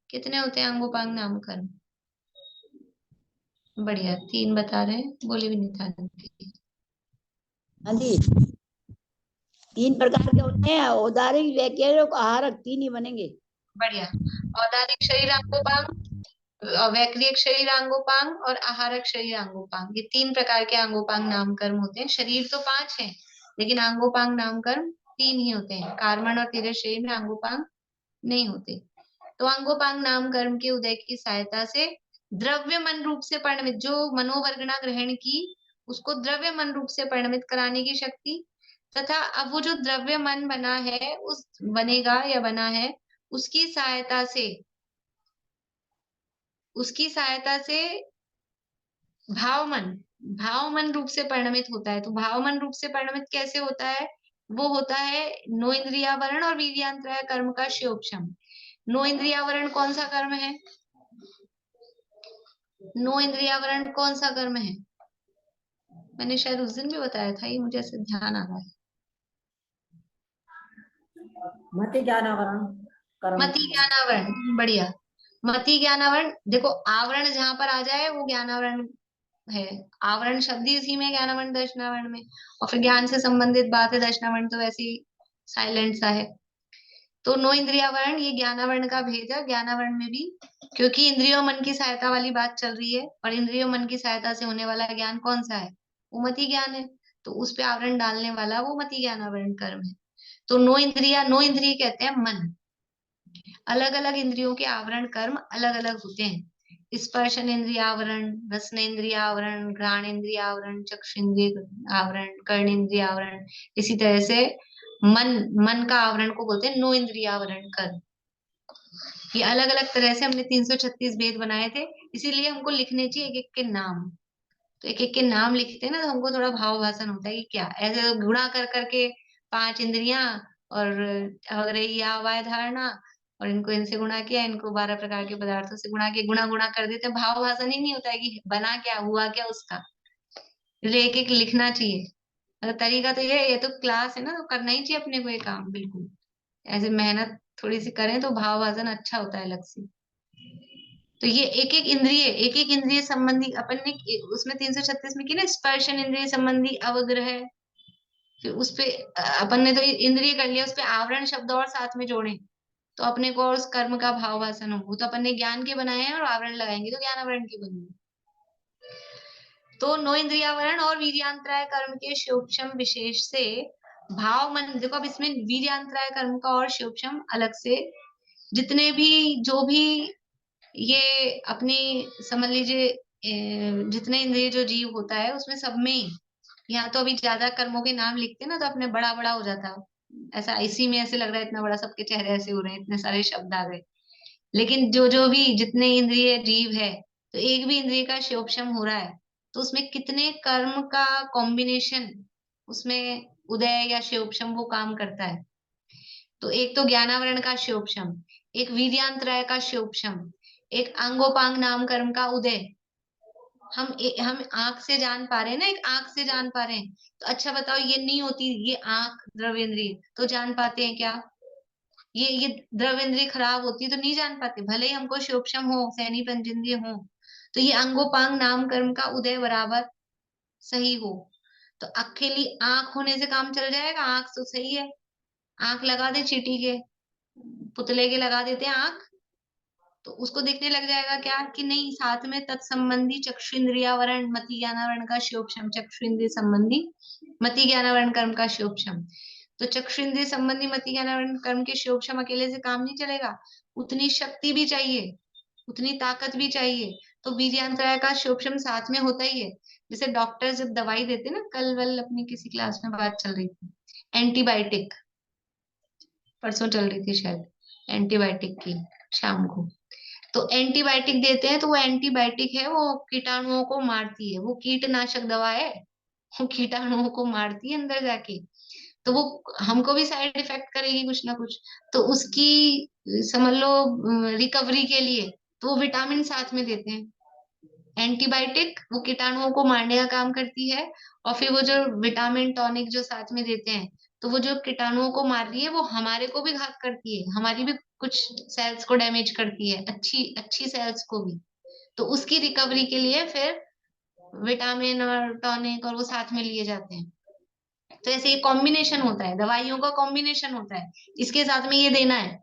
कितने होते हैं अंगोपांग नाम कर्म? बढ़िया, 3 बता रहे हैं, बोले भी नहीं था। हाँ जी, 3 प्रकार के होते हैं, औदारिक, वैकेरिक, आहारक, 3 ही बनेंगे। बढ़िया। औदारिक शरीरांगोपांग, वैक्रियक शरीरांगोपांग और आहारक शरीरांगोपांग, ये 3 प्रकार के अंगोपांग नाम कर्म होते हैं। शरीर तो 5 है लेकिन अंगोपांग नाम कर्म 3 ही होते हैं। कार्बन और तीर्थ शरीर में अंगोपांग नहीं होते। तो अंगोपांग नाम कर्म के उदय की सहायता से द्रव्य मन रूप से परिणमित, जो मनोवर्गणा ग्रहण की उसको द्रव्य मन रूप से परिणमित कराने की शक्ति, तथा अब वो जो द्रव्य मन बना है, उस बनेगा या बना है, उसकी सहायता से, उसकी सहायता से भाव मन रूप से परिणमित होता है। तो भाव मन रूप से परिणमित कैसे होता है? वो होता है नो इंद्रियावरण और वीर्यांतराय कर्म का क्षयोक्षम। नो इंद्रियावरण कौन सा कर्म है? नो इंद्रियावरण कौन सा कर्म है? मैंने शायद उस दिन भी बताया था, ये मुझे ऐसे ध्यान आ रहा है। मति ज्ञानावरण कर्म। मति ज्ञानावरण, बढ़िया। मति ज्ञानावरण, देखो आवरण जहां पर आ जाए वो ज्ञानावरण है। आवरण शब्द ही उसी में, ज्ञानावरण दर्शनावरण में। और फिर ज्ञान से संबंधित बात है, दर्शनावरण तो वैसे ही साइलेंट सा है। तो नो इंद्रियावरण ये ज्ञानावरण का भेद है। ज्ञानावरण में भी, क्योंकि इंद्रियों मन की सहायता वाली बात चल रही है, और इंद्रियों मन की सहायता से होने वाला ज्ञान कौन सा है? वो मति ज्ञान है। तो उस पे आवरण डालने वाला वो मति ज्ञानावरण कर्म है। तो नो इंद्रिया, नो इंद्रिय कहते हैं मन। अलग अलग इंद्रियों के आवरण कर्म अलग अलग होते हैं। स्पर्शन इंद्रिय आवरण, रसन इंद्रिय आवरण, घ्राण इंद्रिय आवरण, चक्षुन्द्रिय आवरण, कर्ण इंद्रिय आवरण। इसी तरह से मन, मन का आवरण को बोलते हैं नो इंद्रिय आवरण कर्म। ये अलग अलग तरह से हमने 336 भेद बनाए थे, इसीलिए हमको लिखने चाहिए एक एक के नाम। तो एक एक के नाम लिखते हैं ना, तो हमको थोड़ा भाव भाषण होता है कि क्या ऐसे तो गुणा कर करके 5 इंद्रियां, और अगर ये आवाय धारणा, और इनको इनसे गुणा किया, इनको 12 प्रकार के पदार्थों से गुणा किया, गुणा गुणा कर देते हैं। भाव भाषण ही नहीं होता है कि बना क्या, हुआ क्या उसका। इसलिए एक एक लिखना चाहिए। मतलब तरीका तो ये तो क्लास है ना, तो करना ही चाहिए अपने को ये काम, बिल्कुल ऐसे मेहनत थोड़ी सी करें तो भाव भाषण अच्छा होता है अलग से। तो ये एक एक इंद्रिय संबंधी अपन ने उसमें 336 में की ना, स्पर्शन इंद्रिय संबंधी अवग्रह। फिर उस पे अपन ने तो इंद्रिय कर लिया, उस पे आवरण शब्द और साथ में जोड़े, तो अपने को और उस कर्म का भाव वासन हो। वो तो अपन ने ज्ञान के बनाए हैं, और आवरण लगाएंगे तो ज्ञान आवरण के बनेंगे। तो नो इंद्रियावरण और वीर्यांतराय कर्म के सूक्ष्म विशेष से भाव मन, देखो अब इसमें वीर्यांतराय कर्म का और सूक्ष्म अलग से, जितने भी जो भी ये अपनी समझ लीजिए जितने इंद्रिय जो जीव होता है उसमें सब में ही, यहाँ तो अभी ज्यादा कर्मों के नाम लिखते हैं ना, तो अपने बड़ा बड़ा हो जाता, ऐसा इसी में ऐसे लग रहा है इतना बड़ा, सबके चेहरे ऐसे हो रहे हैं, इतने सारे शब्द आ गए। लेकिन जो जो भी जितने इंद्रिय जीव है, तो एक भी इंद्रिय का शोषम हो रहा है, तो उसमें कितने कर्म का कॉम्बिनेशन उसमें उदय या शोषम वो काम करता है। तो एक तो ज्ञानावरण का शोषम, एक वीर्यांतराय का शोषम, एक आंगोपांग नाम कर्म का उदय। हम आंख से जान पा रहे हैं ना, एक आंख से जान पा रहे हैं। तो अच्छा बताओ, ये नहीं होती ये आंख द्रव्येंद्रिय, तो जान पाते हैं क्या? ये द्रव्येंद्रिय खराब होती है तो नहीं जान पाते, भले ही हमको शोक्षम हो, सैनी पंचेंद्रिय हो। तो ये अंगोपांग नाम कर्म का उदय बराबर सही हो, तो अकेली आंख होने से काम चल जाएगा? आंख तो सही है, आंख लगा दे चींटी के, पुतले के लगा देते हैं आंख, तो उसको दिखने लग जाएगा क्या कि नहीं? साथ में तत्संबंधी चक्षु इंद्रियावरण मति ज्ञानावरण का शोक्षम, चक्षु इंद्रिय संबंधी मति ज्ञानावरण कर्म का शोक्षम। तो चक्षु इंद्रिय संबंधी मति ज्ञानावरण कर्म के शोक्षम अकेले से काम नहीं चलेगा, उतनी शक्ति भी चाहिए, उतनी ताकत भी चाहिए। तो बीजांतराय का शोक्षम साथ में होता ही है। जैसे डॉक्टर जब दवाई देते ना, कल वल अपनी किसी क्लास में बात चल रही थी, एंटीबायोटिक परसों चल रही थी शायद, एंटीबायोटिक की शाम को। तो एंटीबायोटिक देते हैं, तो वो एंटीबायोटिक है, वो कीटाणुओं को मारती है, वो कीटनाशक दवा है, वो कीटाणुओं को मारती है अंदर जाके। तो वो हमको भी साइड इफेक्ट करेगी कुछ ना कुछ। तो उसकी समझ लो रिकवरी के लिए तो वो विटामिन साथ में देते हैं। एंटीबायोटिक वो कीटाणुओं को मारने का काम करती है, और फिर वो जो विटामिन टॉनिक जो साथ में देते हैं, तो वो जो कीटाणुओं को मार रही है वो हमारे को भी घात करती है, हमारी भी कुछ सेल्स को डैमेज करती है, अच्छी अच्छी सेल्स को भी। तो उसकी रिकवरी के लिए फिर विटामिन और टॉनिक और वो साथ में लिए जाते हैं। तो ऐसे ये कॉम्बिनेशन होता है, दवाइयों का कॉम्बिनेशन होता है, इसके साथ में ये देना है।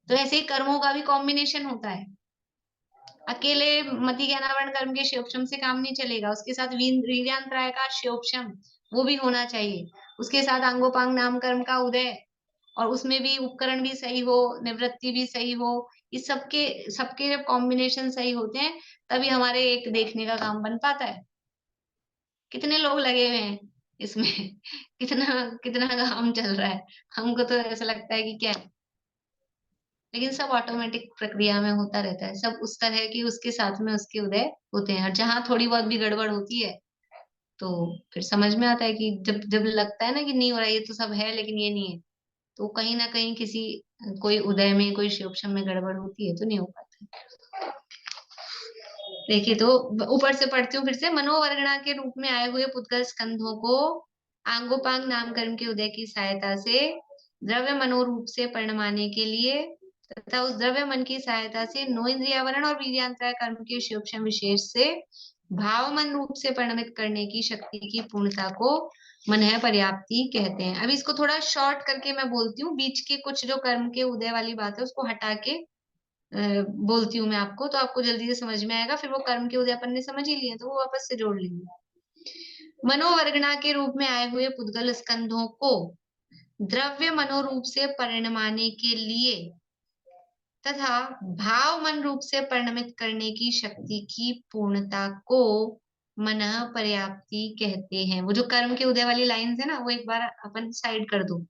तो ऐसे ही कर्मों का भी कॉम्बिनेशन होता है, अकेले मति ज्ञानावरण कर्म के शोक्षम से काम नहीं चलेगा, उसके साथ वीर्यांतराय का शोक्षम वो भी होना चाहिए, उसके साथ अंगोपांग नाम कर्म का उदय, और उसमें भी उपकरण भी सही हो, निवृत्ति भी सही हो। इस सबके सबके जब कॉम्बिनेशन सही होते हैं, तभी हमारे एक देखने का काम बन पाता है। कितने लोग लगे हुए हैं इसमें कितना कितना काम चल रहा है, हमको तो ऐसा लगता है कि क्या है, लेकिन सब ऑटोमेटिक प्रक्रिया में होता रहता है, सब उस तरह की उसके साथ में उसके उदय होते हैं। और जहां थोड़ी बहुत भी गड़बड़ होती है, तो फिर समझ में आता है कि जब जब लगता है ना कि नहीं हो रहा, ये तो सब है लेकिन ये नहीं है, तो कहीं ना कहीं किसी कोई उदय में कोई शोक्षम में गड़बड़ होती है, तो नहीं हो पाता। देखिए तो ऊपर से पढ़ती हूँ फिर से। मनोवर्गणा के रूप में आए हुए पुद्गल स्कंधों को आंगोपांग नामकरण के उदय की सहायता से द्रव्य मनोरूप से परिणमाने के लिए तथा उस द्रव्य मन की सहायता से नो इंद्रियावरण और वीर्यांतराय कर्म के शिवक्षम विशेष से भाव मन रूप से परिणमित करने की शक्ति की पूर्णता को मनः पर्याप्ति कहते हैं। अभी इसको थोड़ा शॉर्ट करके मैं बोलती हूँ, बीच के कुछ जो कर्म के उदय वाली बात है उसको हटा के बोलती हूँ मैं आपको, तो आपको जल्दी से समझ में आएगा। फिर वो कर्म के उदय अपन ने समझ ही लिए तो वो वापस से जोड़ लेंगे। मनोवर्गणा के रूप में आए हुए पुद्गल स्कंधों को द्रव्य मनोरूप से परिणमाने के लिए तथा भाव मन रूप से परिणमित करने की शक्ति की पूर्णता को मनः पर्याप्ति कहते हैं। वो जो कर्म के उदय वाली लाइंस है ना, वो एक बार अपन साइड कर दो।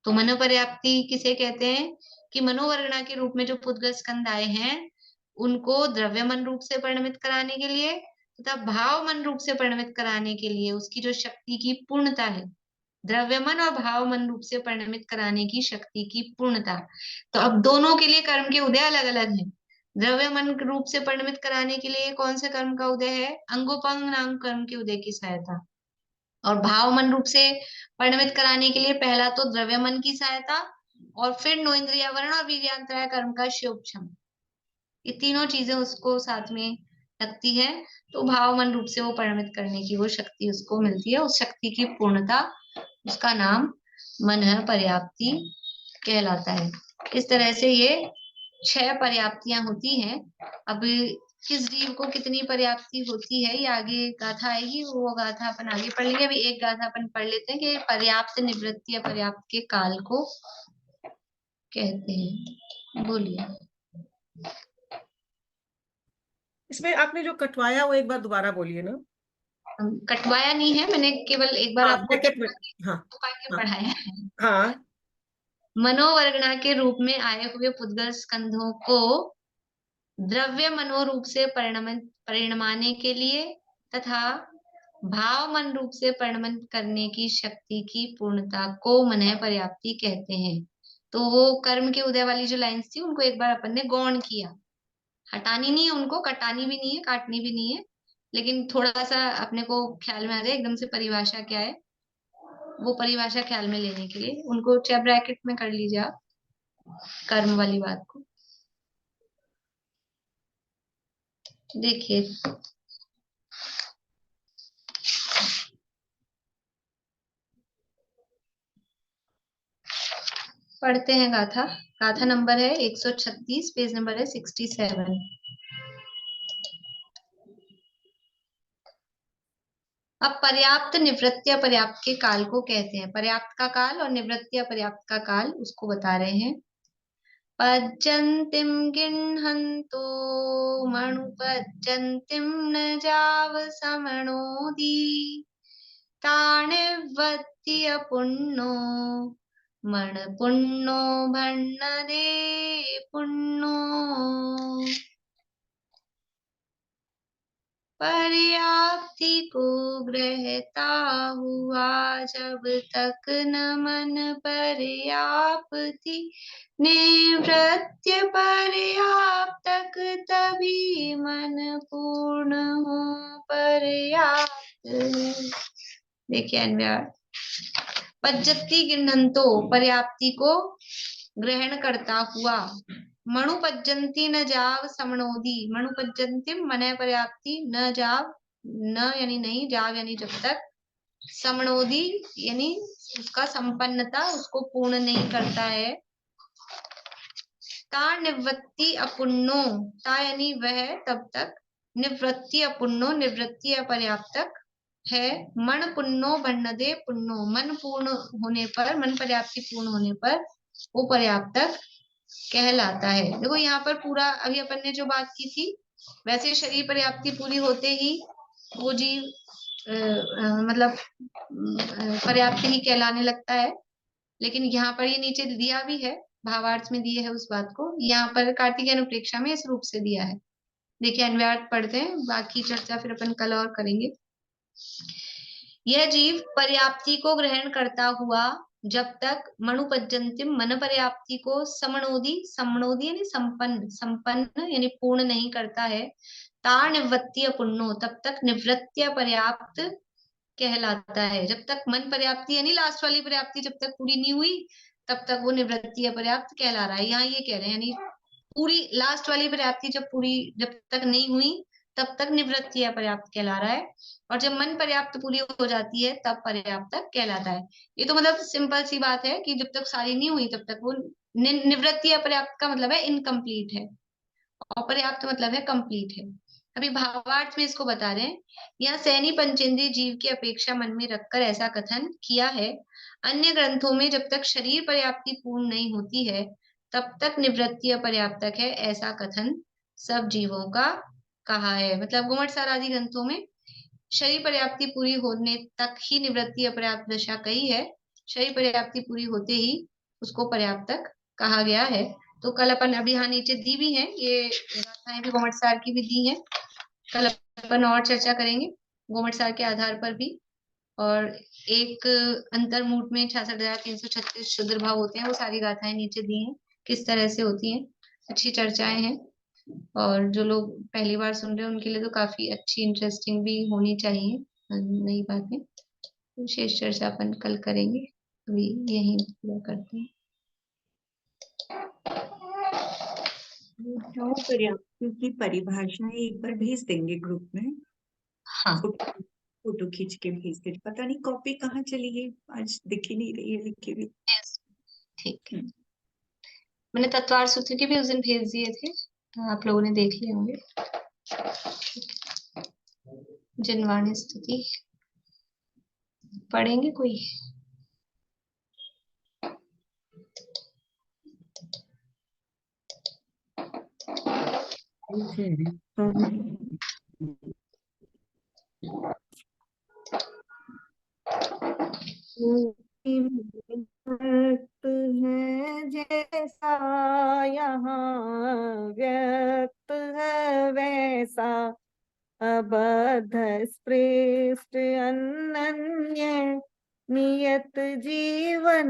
तो मनः पर्याप्ति किसे कहते हैं कि मनोवर्गणा के रूप में जो पुद्गल स्कंद आए हैं उनको द्रव्य मन रूप से परिणमित कराने के लिए तथा भाव मन रूप से परिणमित कराने के लिए उसकी जो शक्ति की पूर्णता है, द्रव्य मन और भाव मन रूप से परिणमित कराने की शक्ति की पूर्णता। तो अब दोनों के लिए कर्म के उदय अलग अलग हैं। द्रव्य मन रूप से परिणमित कराने के लिए कौन से कर्म का उदय है? अंगोपांग नाम कर्म के उदय की सहायता। और भाव मन रूप से परिणमित कराने के लिए पहला तो द्रव्य मन की सहायता और फिर नो इंद्रियावरण और वीर्यांतराय कर्म का शिवक्षम। ये तीनों चीजें उसको साथ में लगती है, तो भाव मन रूप से वो परिणमित करने की वो शक्ति उसको मिलती है। उस शक्ति की पूर्णता, उसका नाम मनः पर्याप्ति कहलाता है। इस तरह से ये 6 पर्याप्तियां होती हैं। अब किस जीव को कितनी पर्याप्ति होती है ये आगे गाथा आएगी, वो गाथा अपन आगे पढ़ लेंगे। अभी एक गाथा अपन पढ़ लेते हैं कि पर्याप्त निवृत्ति अपर्याप्त के काल को कहते हैं। बोलिए। इसमें आपने जो कटवाया वो एक बार दोबारा बोलिए ना। कटवाया नहीं है मैंने, केवल एक बार आपको ब्रैकेट में। हाँ हाँ पढ़ाया है। हाँ। मनोवर्गणा के रूप में आए हुए पुद्गल स्कंधों को द्रव्य मनोरूप से परिणमाने के लिए तथा भाव मन रूप से परिणमित करने की शक्ति की पूर्णता को मनः पर्याप्ति कहते हैं। तो वो कर्म के उदय वाली जो लाइंस थी उनको एक बार अपन ने गौण किया, हटानी नहीं है उनको, कटानी भी नहीं है, काटनी भी नहीं है, लेकिन थोड़ा सा अपने को ख्याल में आ जाए एकदम से परिभाषा क्या है, वो परिभाषा ख्याल में लेने के लिए उनको चाहे ब्रैकेट में कर लीजिए आप कर्म वाली बात को। देखिए पढ़ते हैं गाथा। गाथा नंबर है 136, पेज नंबर है 67। अब पर्याप्त निवृत्ति अपर्याप्त के काल को कहते हैं। पर्याप्त का काल और निवृत्ति अपर्याप्त का काल उसको बता रहे हैं। पज्जन्तिम गिन्हन्तो मणुपज्जन्तिम न जाव समणोदी तानिवत्ति अपुन्नो मण पुन्नो भन्नदे पुन्नो। पर्याप्ति को ग्रहता हुआ जब तक न मन पर्याप्ति निवृत्ति पर्याप्त तक तभी मन पूर्ण हो पर्याप्त। देखिए अन्वय। पज्जति गिन्हन्तो पर्याप्ति को ग्रहण करता हुआ, मणुपज्जन्ति न जाव समणोदी मणुपज्जन्तिम मनः पर्याप्ति न जाव, न यानी नहीं, जाव यानी जब तक, समणोदी यानी उसका संपन्नता उसको पूर्ण नहीं करता है। ता निवृत्ति अपुन्नो, ता यानी वह तब तक, निवृत्ति अपुन्नो निवृत्ति अपर्याप्तक है। मन पुन्नो भन्नदे पुन्नो, मन पूर्ण होने पर, मन पर्याप्ति पूर्ण होने पर वो पर्याप्तक कहलाता है। देखो यहाँ पर पूरा अभी अपन ने जो बात की थी, वैसे शरीर पर्याप्ति पूरी होते ही वो जीव मतलब पर्याप्त ही कहलाने लगता है। लेकिन यहाँ पर ये नीचे दिया भी है, भावार्थ में दिए है उस बात को, यहाँ पर कार्तिकेय अनुप्रेक्षा में इस रूप से दिया है। देखिए अन्वयार्थ पढ़ते हैं, बाकी चर्चा फिर अपन कल और करेंगे। यह जीव पर्याप्ति को ग्रहण करता हुआ जब तक मणुपज्जन्तिम मन पर्याप्ति को समणोदी, समणोदी यानी संपन्न, संपन्न यानी पूर्ण नहीं करता है, तार निवृत्ति पुण्यो, तब तक निवृत्ति पर्याप्त कहलाता है। जब तक मन पर्याप्ति यानी लास्ट वाली पर्याप्ति जब तक पूरी नहीं हुई तब तक वो निवृत्ति पर्याप्त कहला रहा है। यहाँ ये कह रहे हैं यानी पूरी लास्ट वाली पर्याप्ति जब तक नहीं हुई तब तक निवृत्ति पर्याप्त कहला रहा है, और जब मन पर्याप्त पूरी हो जाती है तब पर्याप्त कहलाता है। ये तो मतलब सिंपल सी बात है कि जब तक सारी नहीं हुई तब तक वो निवृत्ति पर्याप्त का मतलब है इनकम्प्लीट है, और पर्याप्त मतलब है कंप्लीट है। अभी भावार्थ में इसको बता रहे हैं। यहाँ सैनी पंचेंद्रिय जीव की अपेक्षा मन में रखकर ऐसा कथन किया है। अन्य ग्रंथों में जब तक शरीर पर्याप्ति पूर्ण नहीं होती है तब तक निवृत्ति अपर्याप्तक है, ऐसा कथन सब जीवों का कहा है। मतलब गुमटसार आदि ग्रंथों में शरीर पर्याप्ति पूरी होने तक ही निवृत्ति अपर्याप्त दशा कही है। शरीर पर्याप्ति पूरी होते ही उसको पर्याप्तक कहा गया है। तो कल अपन अभी यहाँ नीचे दी भी है, ये गाथाएं भी गुमटसार की भी दी है। कल अपन और चर्चा करेंगे गुमटसार के आधार पर भी। और एक अंतर्मूट में 66,336 शुद्र भाव होते हैं, वो सारी गाथाएं नीचे दी हैं किस तरह से होती हैं। अच्छी चर्चाएं हैं, और जो लोग पहली बार सुन रहे हैं उनके लिए तो काफी अच्छी इंटरेस्टिंग भी होनी चाहिए नई बातें। विशेष चर्चा अपन कल करेंगे, अभी यही पूरा करते हैं। पर्याप्ति की परिभाषा एक बार भेज देंगे ग्रुप में। हाँ फोटो खींच के भेज दे। पता नहीं कॉपी कहाँ चली गई, आज दिख ही नहीं रही है लिखी हुई। ठीक है। मैंने तत्वार सूत्र के भी उस दिन भेज दिए थे, तो आप लोगों ने देख लिए होंगे। जिनवाणी स्तुति पढ़ेंगे कोई? व्यक्त है जैसा यहाँ व्यक्त है वैसा, अबद्ध स्पृष्ट अनन्य नियत जीवन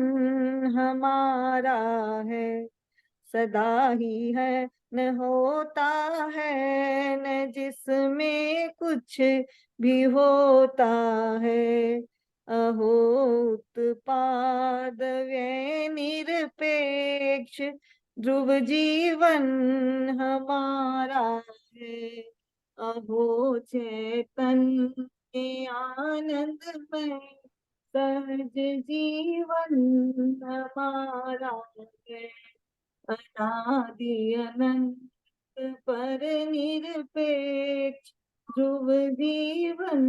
हमारा है। सदा ही है न होता है न जिसमें कुछ भी होता है। अहो उत्पाद व्यय निरपेक्ष ध्रुव जीवन हमारा है। अहो चैतन्य आनंदमय सहज जीवन हमारा है। अनादि अनंत पर निरपेक्ष ध्रुव जीवन